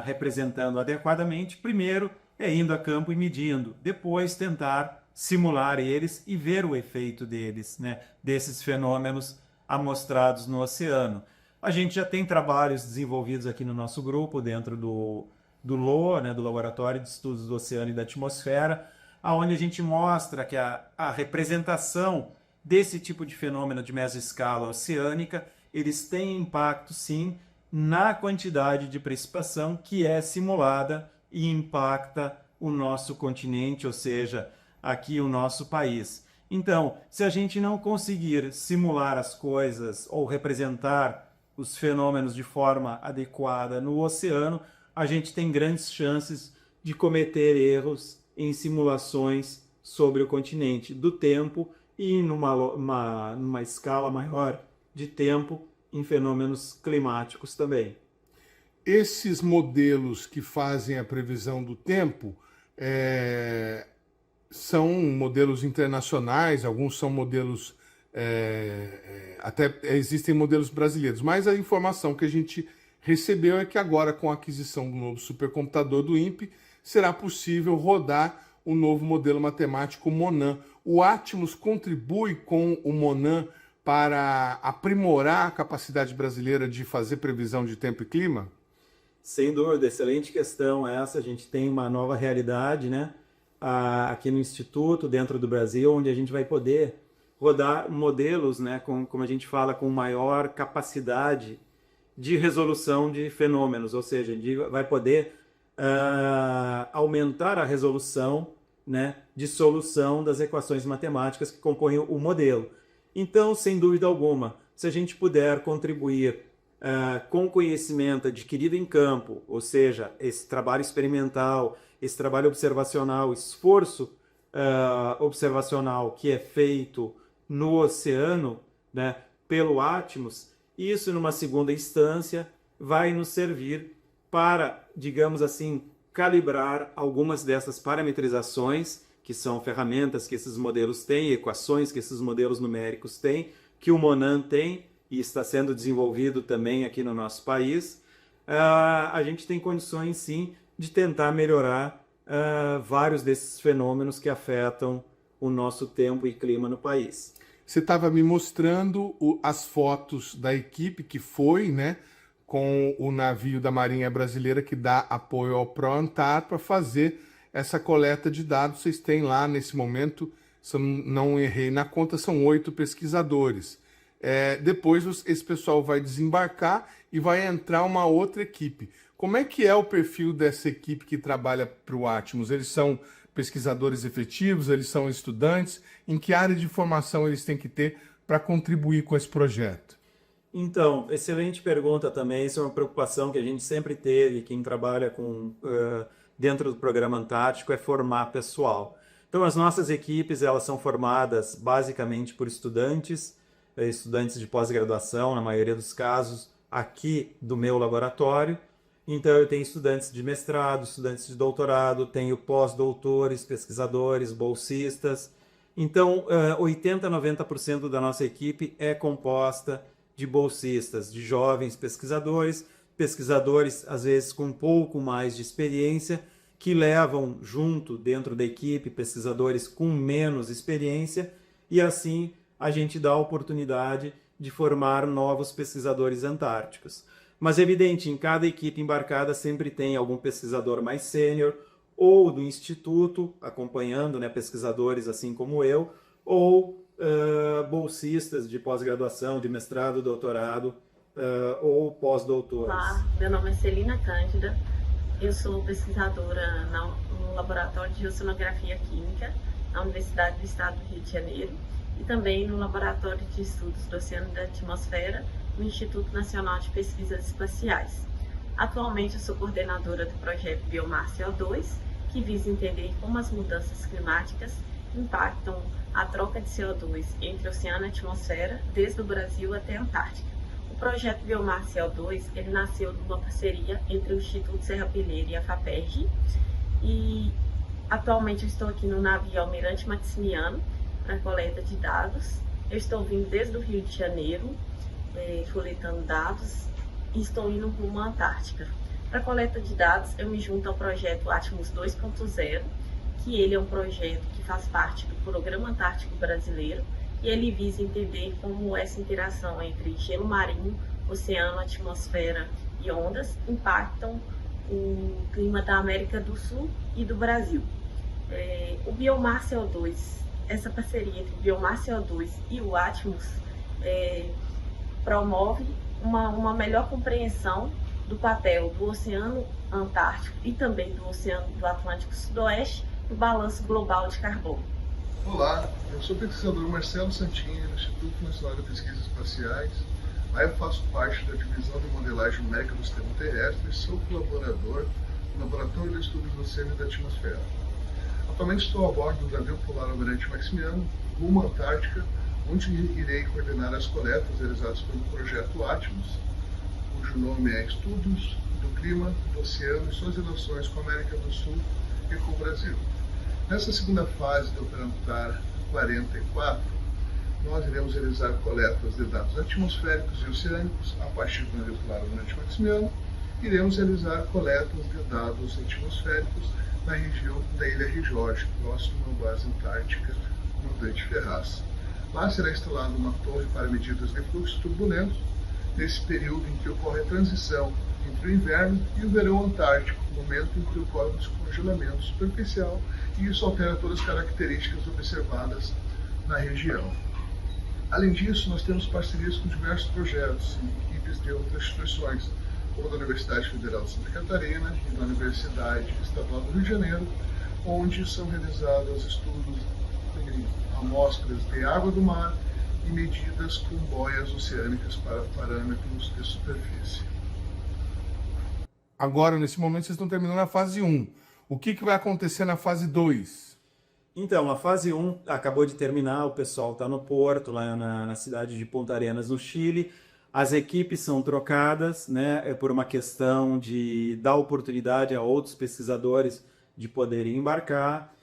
representando adequadamente, primeiro, é indo a campo e medindo. Depois, tentar simular eles e ver o efeito deles, né, desses fenômenos amostrados no oceano. A gente já tem trabalhos desenvolvidos aqui no nosso grupo, dentro do LOA, né, do Laboratório de Estudos do Oceano e da Atmosfera, onde a gente mostra que a representação desse tipo de fenômeno de mesoscala oceânica, eles têm impacto, sim, na quantidade de precipitação que é simulada e impacta o nosso continente, ou seja, aqui o nosso país. Então, se a gente não conseguir simular as coisas ou representar os fenômenos de forma adequada no oceano, a gente tem grandes chances de cometer erros em simulações sobre o continente do tempo e numa escala maior de tempo em fenômenos climáticos também. Esses modelos que fazem a previsão do tempo são modelos internacionais, alguns são modelos, até existem modelos brasileiros, mas a informação que a gente recebeu é que agora, com a aquisição do novo supercomputador do INPE, será possível rodar o novo modelo matemático MONAN. O Atmos contribui com o MONAN para aprimorar a capacidade brasileira de fazer previsão de tempo e clima? Sem dúvida, excelente questão essa. A gente tem uma nova realidade, né, aqui no Instituto, dentro do Brasil, onde a gente vai poder rodar modelos, né, como a gente fala, com maior capacidade de resolução de fenômenos, ou seja, a gente vai poder aumentar a resolução, né, de solução das equações matemáticas que compõem o modelo. Então, sem dúvida alguma, se a gente puder contribuir com conhecimento adquirido em campo, ou seja, esse trabalho experimental, esse trabalho observacional, esforço observacional que é feito no oceano, né, pelo Atmos, isso numa segunda instância vai nos servir para, digamos assim, calibrar algumas dessas parametrizações, que são ferramentas que esses modelos têm, equações que esses modelos numéricos têm, que o Monan tem e está sendo desenvolvido também aqui no nosso país. A gente tem condições, sim, de tentar melhorar vários desses fenômenos que afetam o nosso tempo e clima no país. Você estava me mostrando as fotos da equipe que foi, né, com o navio da Marinha Brasileira que dá apoio ao ProAntar para fazer essa coleta de dados. Vocês têm lá, nesse momento, se eu não errei na conta, são 8 pesquisadores. Depois esse pessoal vai desembarcar e vai entrar uma outra equipe. Como é que é o perfil dessa equipe que trabalha para o Atmos? Eles são pesquisadores efetivos, eles são estudantes? Em que área de formação eles têm que ter para contribuir com esse projeto? Então, excelente pergunta também. Isso é uma preocupação que a gente sempre teve, quem trabalha dentro do Programa Antártico, é formar pessoal. Então, as nossas equipes, elas são formadas basicamente por estudantes de pós-graduação, na maioria dos casos, aqui do meu laboratório. Então, eu tenho estudantes de mestrado, estudantes de doutorado, tenho pós-doutores, pesquisadores, bolsistas. Então, 80% a 90% da nossa equipe é composta de bolsistas, de jovens pesquisadores, às vezes com um pouco mais de experiência, que levam junto, dentro da equipe, pesquisadores com menos experiência, e assim a gente dá a oportunidade de formar novos pesquisadores antárticos. Mas é evidente, em cada equipe embarcada sempre tem algum pesquisador mais sênior, ou do instituto, acompanhando, né, pesquisadores assim como eu, ou bolsistas de pós-graduação, de mestrado, doutorado, ou pós-doutores. Olá, meu nome é Celina Cândida, eu sou pesquisadora no Laboratório de Oceanografia Química, na Universidade do Estado do Rio de Janeiro, e também no Laboratório de Estudos do Oceano e da Atmosfera, no Instituto Nacional de Pesquisas Espaciais. Atualmente eu sou coordenadora do projeto Biomar CO2, que visa entender como as mudanças climáticas impactam a troca de CO2 entre oceano e atmosfera, desde o Brasil até a Antártica. O projeto Biomar CO2 ele nasceu de uma parceria entre o Instituto Serrapilheira e a FAPERJ, e atualmente eu estou aqui no navio Almirante Maximiano para coleta de dados. Eu estou vindo desde o Rio de Janeiro, coletando dados, e estou indo rumo à Antártica. Para coleta de dados, eu me junto ao projeto Atmos 2.0, que ele é um projeto que faz parte do Programa Antártico Brasileiro, e ele visa entender como essa interação entre gelo marinho, oceano, atmosfera e ondas impactam o clima da América do Sul e do Brasil. O Biomar CO2, essa parceria entre o Biomar CO2 e o Atmos promove uma melhor compreensão do papel do Oceano Antártico e também do Oceano do Atlântico Sudoeste no balanço global de carbono. Olá, eu sou o pesquisador Marcelo Santinho, do Instituto Nacional de Pesquisas Espaciais. Aí eu faço parte da divisão de modelagem numérica do sistema terrestre e sou colaborador no Laboratório de Estudos do Oceano e da Atmosfera. Atualmente estou a bordo do navio polar Almirante Maximiano, rumo à Antártica, onde irei coordenar as coletas realizadas pelo projeto Atmos, cujo nome é Estudos do Clima, do Oceano e suas relações com a América do Sul e com o Brasil. Nessa segunda fase do ProAntar 44, nós iremos realizar coletas de dados atmosféricos e oceânicos a partir do navio polar Almirante Maximiano. Iremos realizar coletas de dados atmosféricos na região da Ilha Rijorge, próximo à base antártica no Dante Ferraz. Lá será instalada uma torre para medidas de fluxos turbulentos nesse período em que ocorre a transição entre o inverno e o verão antártico, momento em que ocorre o descongelamento superficial, e isso altera todas as características observadas na região. Além disso, nós temos parcerias com diversos projetos e equipes de outras instituições, como da Universidade Federal de Santa Catarina e da Universidade Estadual do Rio de Janeiro, onde são realizados estudos em amostras de água do mar e medidas com boias oceânicas para parâmetros de superfície. Agora, nesse momento, vocês estão terminando a fase 1. O que vai acontecer na fase 2? Então, a fase 1 acabou de terminar, o pessoal está no porto, lá na cidade de Punta Arenas, no Chile. As equipes são trocadas, né, por uma questão de dar oportunidade a outros pesquisadores de poderem embarcar.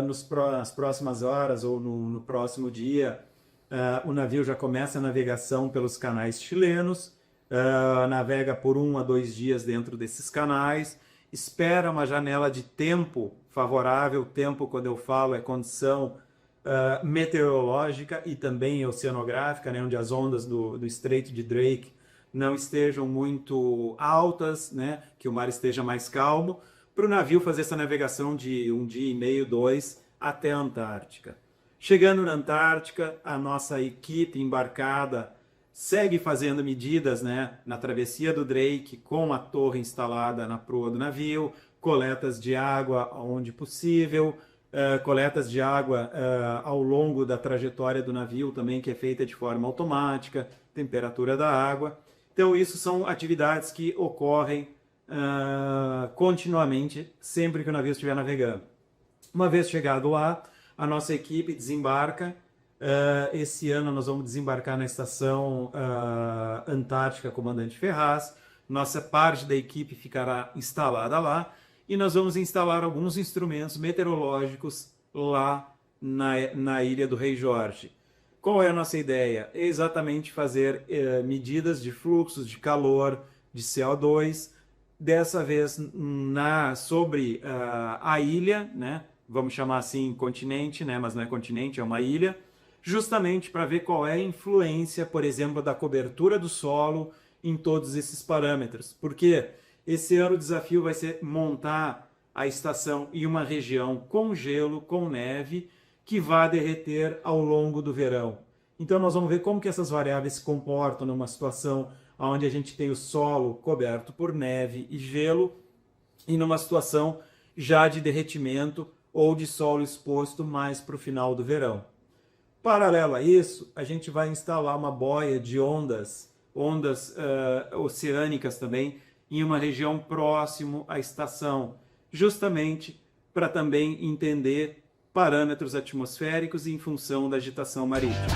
Nas próximas horas ou no próximo dia, o navio já começa a navegação pelos canais chilenos, navega por 1 a 2 dias dentro desses canais, espera uma janela de tempo favorável. Tempo, quando eu falo, é condição meteorológica e também oceanográfica, né, onde as ondas do Estreito de Drake não estejam muito altas, né, que o mar esteja mais calmo, para o navio fazer essa navegação de 1 dia e meio, 2, até a Antártica. Chegando na Antártica, a nossa equipe embarcada segue fazendo medidas, né, na travessia do Drake, com a torre instalada na proa do navio, coletas de água onde possível, coletas de água ao longo da trajetória do navio também, que é feita de forma automática, temperatura da água. Então isso são atividades que ocorrem continuamente, sempre que o navio estiver navegando. Uma vez chegado lá, a nossa equipe desembarca. Esse ano nós vamos desembarcar na estação Antártica Comandante Ferraz. Nossa parte da equipe ficará instalada lá e nós vamos instalar alguns instrumentos meteorológicos lá na Ilha do Rei Jorge. Qual é a nossa ideia? É exatamente fazer medidas de fluxos de calor, de CO2, dessa vez sobre a ilha, né? Vamos chamar assim continente, né? Mas não é continente, é uma ilha, justamente para ver qual é a influência, por exemplo, da cobertura do solo em todos esses parâmetros. Porque esse ano o desafio vai ser montar a estação em uma região com gelo, com neve, que vai derreter ao longo do verão. Então nós vamos ver como que essas variáveis se comportam numa situação onde a gente tem o solo coberto por neve e gelo e numa situação já de derretimento ou de solo exposto mais para o final do verão. Paralelo a isso, a gente vai instalar uma boia de ondas oceânicas também, em uma região próximo à estação, justamente para também entender parâmetros atmosféricos em função da agitação marítima.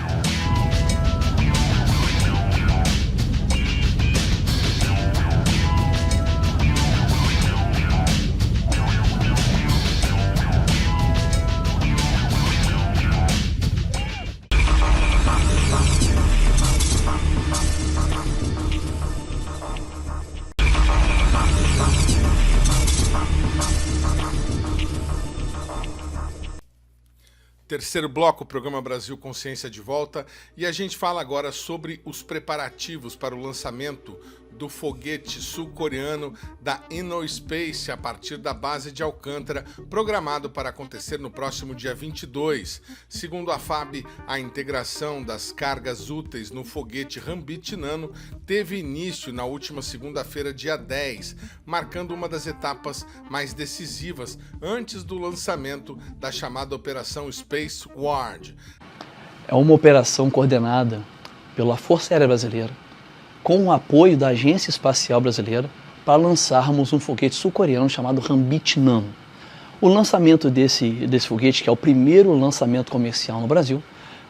Terceiro bloco, programa Brasil Consciência de volta, e a gente fala agora sobre os preparativos para o lançamento do foguete sul-coreano da InnoSpace a partir da base de Alcântara, programado para acontecer no próximo dia 22. Segundo a FAB, a integração das cargas úteis no foguete Rambit Nano teve início na última segunda-feira, dia 10, marcando uma das etapas mais decisivas antes do lançamento da chamada Operação Space Ward. É uma operação coordenada pela Força Aérea Brasileira, com o apoio da Agência Espacial Brasileira, para lançarmos um foguete sul-coreano chamado Rambit Nano. O lançamento desse foguete, que é o primeiro lançamento comercial no Brasil,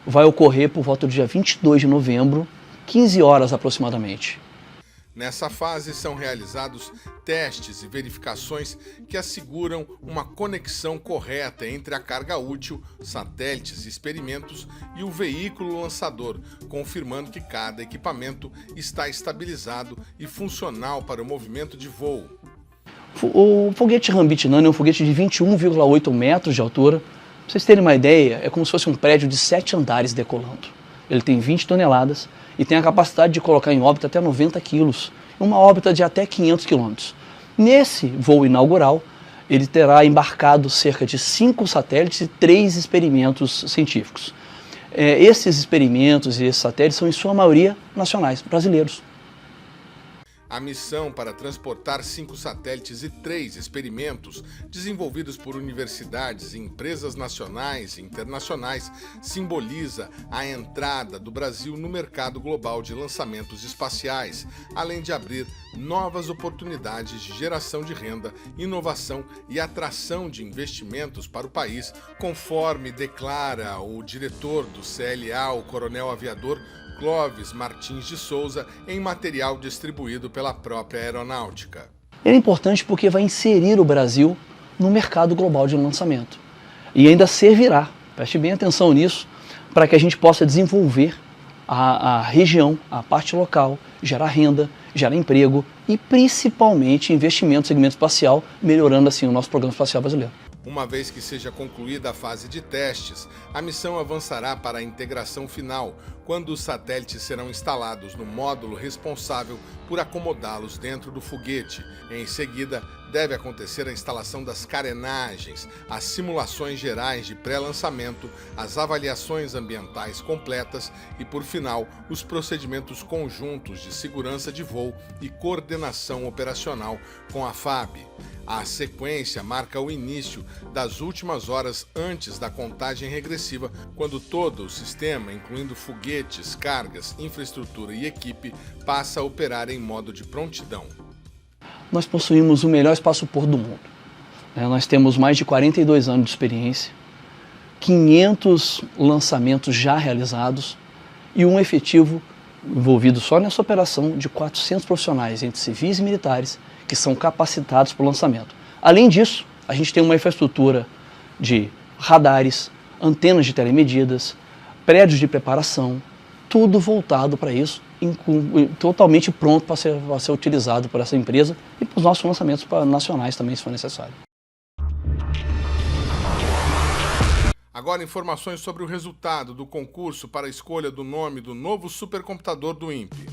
vai ocorrer por volta do dia 22 de novembro, 15 horas aproximadamente. Nessa fase são realizados testes e verificações que asseguram uma conexão correta entre a carga útil, satélites e experimentos e o veículo lançador, confirmando que cada equipamento está estabilizado e funcional para o movimento de voo. O foguete Rambit Nano é um foguete de 21,8 metros de altura. Para vocês terem uma ideia, é como se fosse um prédio de 7 andares decolando. Ele tem 20 toneladas e tem a capacidade de colocar em órbita até 90 quilos, uma órbita de até 500 quilômetros. Nesse voo inaugural, ele terá embarcado cerca de 5 satélites e 3 experimentos científicos. Esses experimentos e esses satélites são, em sua maioria, nacionais, brasileiros. A missão para transportar 5 satélites e 3 experimentos desenvolvidos por universidades e empresas nacionais e internacionais simboliza a entrada do Brasil no mercado global de lançamentos espaciais, além de abrir novas oportunidades de geração de renda, inovação e atração de investimentos para o país, conforme declara o diretor do CLA, o coronel aviador Clóvis Martins de Souza, em material distribuído pela própria aeronáutica. Ele é importante porque vai inserir o Brasil no mercado global de lançamento e ainda servirá, preste bem atenção nisso, para que a gente possa desenvolver a região, a parte local, gerar renda, gerar emprego e principalmente investimento no segmento espacial, melhorando assim o nosso programa espacial brasileiro. Uma vez que seja concluída a fase de testes, a missão avançará para a integração final, quando os satélites serão instalados no módulo responsável por acomodá-los dentro do foguete. Em seguida, deve acontecer a instalação das carenagens, as simulações gerais de pré-lançamento, as avaliações ambientais completas e, por final, os procedimentos conjuntos de segurança de voo e coordenação operacional com a FAB. A sequência marca o início das últimas horas antes da contagem regressiva, quando todo o sistema, incluindo foguetes, cargas, infraestrutura e equipe, passa a operar em modo de prontidão. Nós possuímos o melhor espaço-porto do mundo. Nós temos mais de 42 anos de experiência, 500 lançamentos já realizados e um efetivo envolvido só nessa operação de 400 profissionais, entre civis e militares, que são capacitados para o lançamento. Além disso, a gente tem uma infraestrutura de radares, antenas de telemedidas, prédios de preparação, tudo voltado para isso, totalmente pronto para ser utilizado por essa empresa e para os nossos lançamentos nacionais também, se for necessário. Agora, informações sobre o resultado do concurso para a escolha do nome do novo supercomputador do INPE.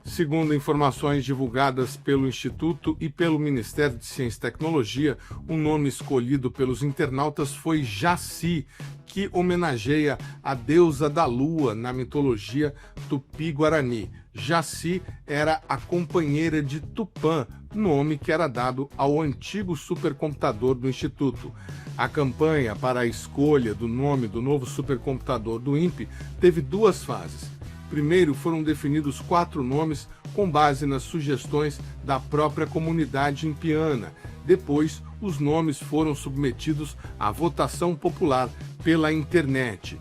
Segundo informações divulgadas pelo Instituto e pelo Ministério de Ciência e Tecnologia, o nome escolhido pelos internautas foi Jaci, que homenageia a deusa da lua na mitologia tupi-guarani. Jaci era a companheira de Tupã, nome que era dado ao antigo supercomputador do Instituto. A campanha para a escolha do nome do novo supercomputador do INPE teve 2 fases. Primeiro, foram definidos 4 nomes com base nas sugestões da própria comunidade impiana. Depois, os nomes foram submetidos à votação popular pela internet.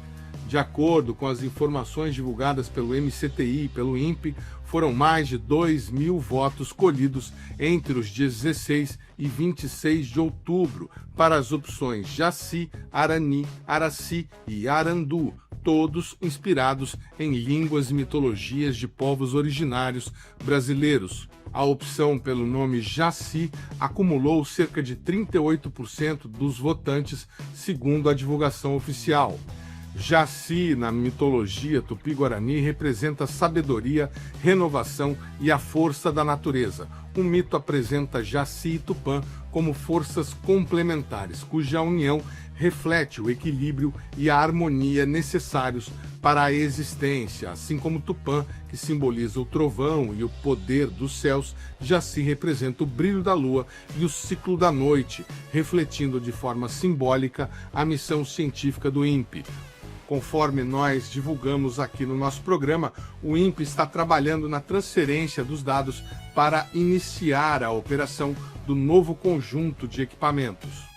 De acordo com as informações divulgadas pelo MCTI e pelo INPE, foram mais de 2.000 votos colhidos entre os dias 16 e 26 de outubro para as opções Jaci, Arani, Araci e Arandu, todos inspirados em línguas e mitologias de povos originários brasileiros. A opção pelo nome Jaci acumulou cerca de 38% dos votantes, segundo a divulgação oficial. Jaci, na mitologia tupi-guarani, representa sabedoria, renovação e a força da natureza. O mito apresenta Jaci e Tupã como forças complementares, cuja união reflete o equilíbrio e a harmonia necessários para a existência, assim como Tupã, que simboliza o trovão e o poder dos céus, Jaci representa o brilho da lua e o ciclo da noite, refletindo de forma simbólica a missão científica do INPE. Conforme nós divulgamos aqui no nosso programa, o INPE está trabalhando na transferência dos dados para iniciar a operação do novo conjunto de equipamentos.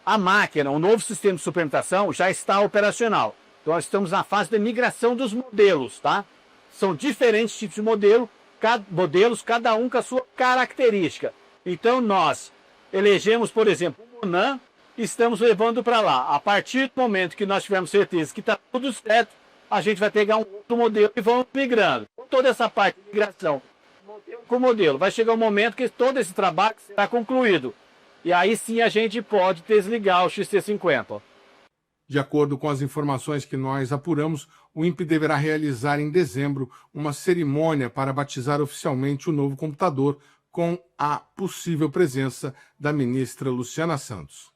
A máquina, o novo sistema de suplementação já está operacional. Então nós estamos na fase da migração dos modelos, tá? São diferentes tipos de modelos, cada um com a sua característica. Então nós elegemos, por exemplo, o Monan, estamos levando para lá. A partir do momento que nós tivermos certeza que está tudo certo, a gente vai pegar um outro modelo e vamos migrando. Toda essa parte de migração, modelo com modelo, vai chegar um momento que todo esse trabalho será concluído. E aí sim a gente pode desligar o XT50. De acordo com as informações que nós apuramos, o INPE deverá realizar em dezembro uma cerimônia para batizar oficialmente o novo computador, com a possível presença da ministra Luciana Santos.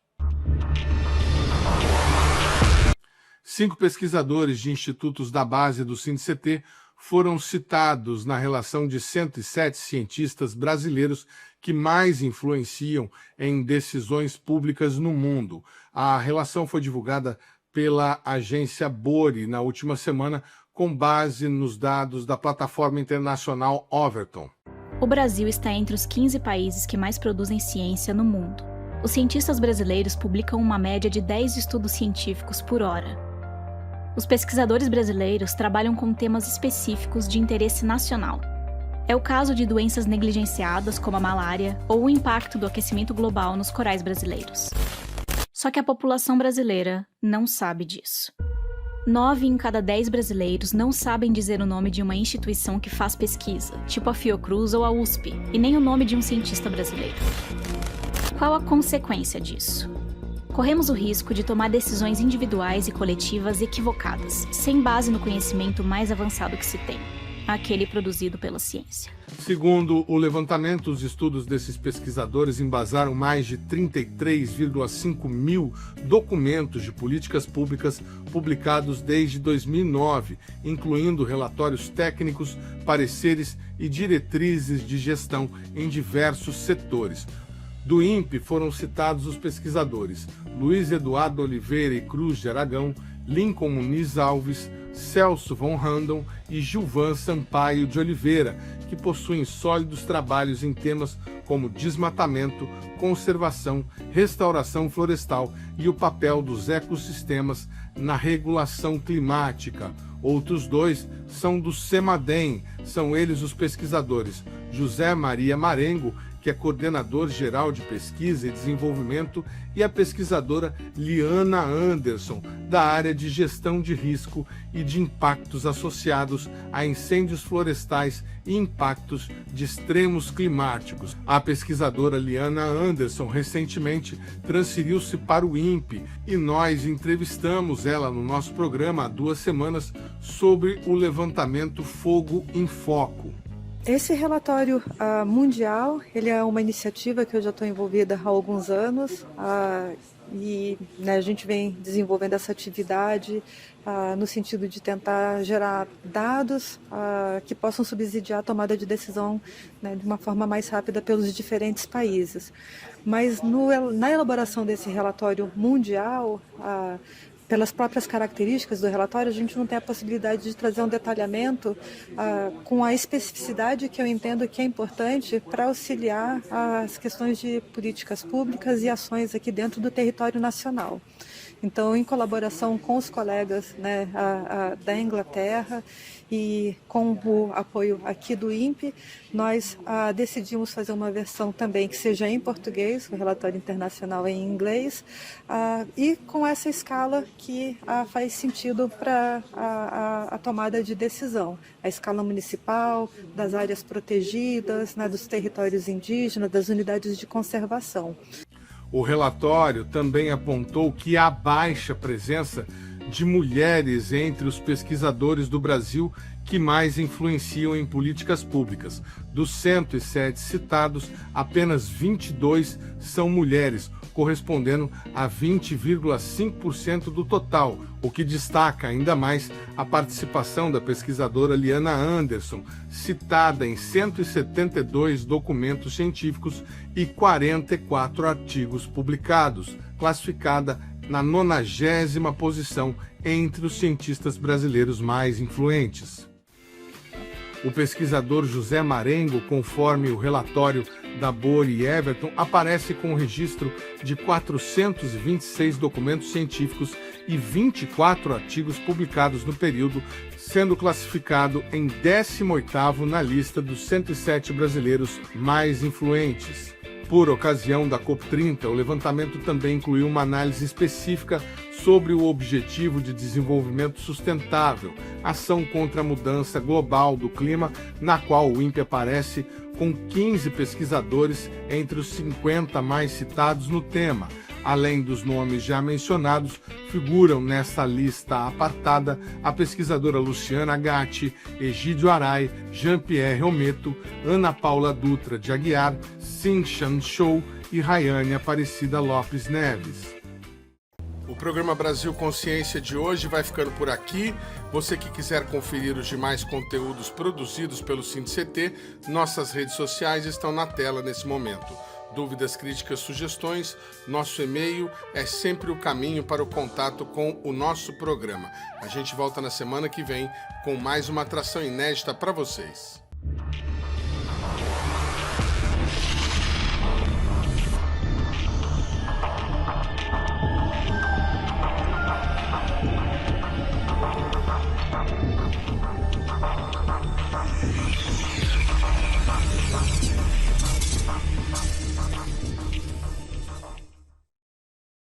5 pesquisadores de institutos da base do SINCT foram citados na relação de 107 cientistas brasileiros que mais influenciam em decisões públicas no mundo. A relação foi divulgada pela agência Bori na última semana, com base nos dados da plataforma internacional Overton. O Brasil está entre os 15 países que mais produzem ciência no mundo. Os cientistas brasileiros publicam uma média de 10 estudos científicos por hora. Os pesquisadores brasileiros trabalham com temas específicos de interesse nacional. É o caso de doenças negligenciadas como a malária ou o impacto do aquecimento global nos corais brasileiros. Só que a população brasileira não sabe disso. 9 em cada 10 brasileiros não sabem dizer o nome de uma instituição que faz pesquisa, tipo a Fiocruz ou a USP, e nem o nome de um cientista brasileiro. Qual a consequência disso? Corremos o risco de tomar decisões individuais e coletivas equivocadas, sem base no conhecimento mais avançado que se tem, aquele produzido pela ciência. Segundo o levantamento, os estudos desses pesquisadores embasaram mais de 33,5 mil documentos de políticas públicas publicados desde 2009, incluindo relatórios técnicos, pareceres e diretrizes de gestão em diversos setores. Do INPE foram citados os pesquisadores Luiz Eduardo Oliveira e Cruz de Aragão, Lincoln Muniz Alves, Celso von Randon e Gilvan Sampaio de Oliveira, que possuem sólidos trabalhos em temas como desmatamento, conservação, restauração florestal e o papel dos ecossistemas na regulação climática. Outros 2 são do CEMADEM, são eles os pesquisadores José Maria Marengo, que é coordenador geral de pesquisa e desenvolvimento, e a pesquisadora Liana Anderson, da área de gestão de risco e de impactos associados a incêndios florestais e impactos de extremos climáticos. A pesquisadora Liana Anderson recentemente transferiu-se para o INPE e nós entrevistamos ela no nosso programa há 2 semanas sobre o levantamento Fogo em Foco. Esse relatório mundial, ele é uma iniciativa que eu já estou envolvida há alguns anos e a gente vem desenvolvendo essa atividade no sentido de tentar gerar dados que possam subsidiar a tomada de decisão de uma forma mais rápida pelos diferentes países. Mas na elaboração desse relatório mundial, pelas próprias características do relatório, a gente não tem a possibilidade de trazer um detalhamento com a especificidade que eu entendo que é importante para auxiliar as questões de políticas públicas e ações aqui dentro do território nacional. Então, em colaboração com os colegas da Inglaterra e com o apoio aqui do INPE, nós decidimos fazer uma versão também que seja em português, o relatório internacional em inglês, e com essa escala que faz sentido para a tomada de decisão. A escala municipal, das áreas protegidas, dos territórios indígenas, das unidades de conservação. O relatório também apontou que há baixa presença de mulheres entre os pesquisadores do Brasil que mais influenciam em políticas públicas. Dos 107 citados, apenas 22 são mulheres, correspondendo a 20,5% do total, o que destaca ainda mais a participação da pesquisadora Liana Anderson, citada em 172 documentos científicos e 44 artigos publicados, classificada na 90ª posição entre os cientistas brasileiros mais influentes. O pesquisador José Marengo, conforme o relatório da Bori e Everton, aparece com o registro de 426 documentos científicos e 24 artigos publicados no período, sendo classificado em 18º na lista dos 107 brasileiros mais influentes. Por ocasião da COP30, o levantamento também incluiu uma análise específica sobre o Objetivo de Desenvolvimento Sustentável, ação contra a mudança global do clima, na qual o INPE aparece com 15 pesquisadores entre os 50 mais citados no tema. Além dos nomes já mencionados, figuram nessa lista apartada a pesquisadora Luciana Gatti, Egídio Arai, Jean-Pierre Ometo, Ana Paula Dutra de Aguiar, Xin-Chan Shou e Rayane Aparecida Lopes Neves. O programa Brasil Consciência de hoje vai ficando por aqui. Você que quiser conferir os demais conteúdos produzidos pelo SINDCT, nossas redes sociais estão na tela nesse momento. Dúvidas, críticas, sugestões, nosso e-mail é sempre o caminho para o contato com o nosso programa. A gente volta na semana que vem com mais uma atração inédita para vocês.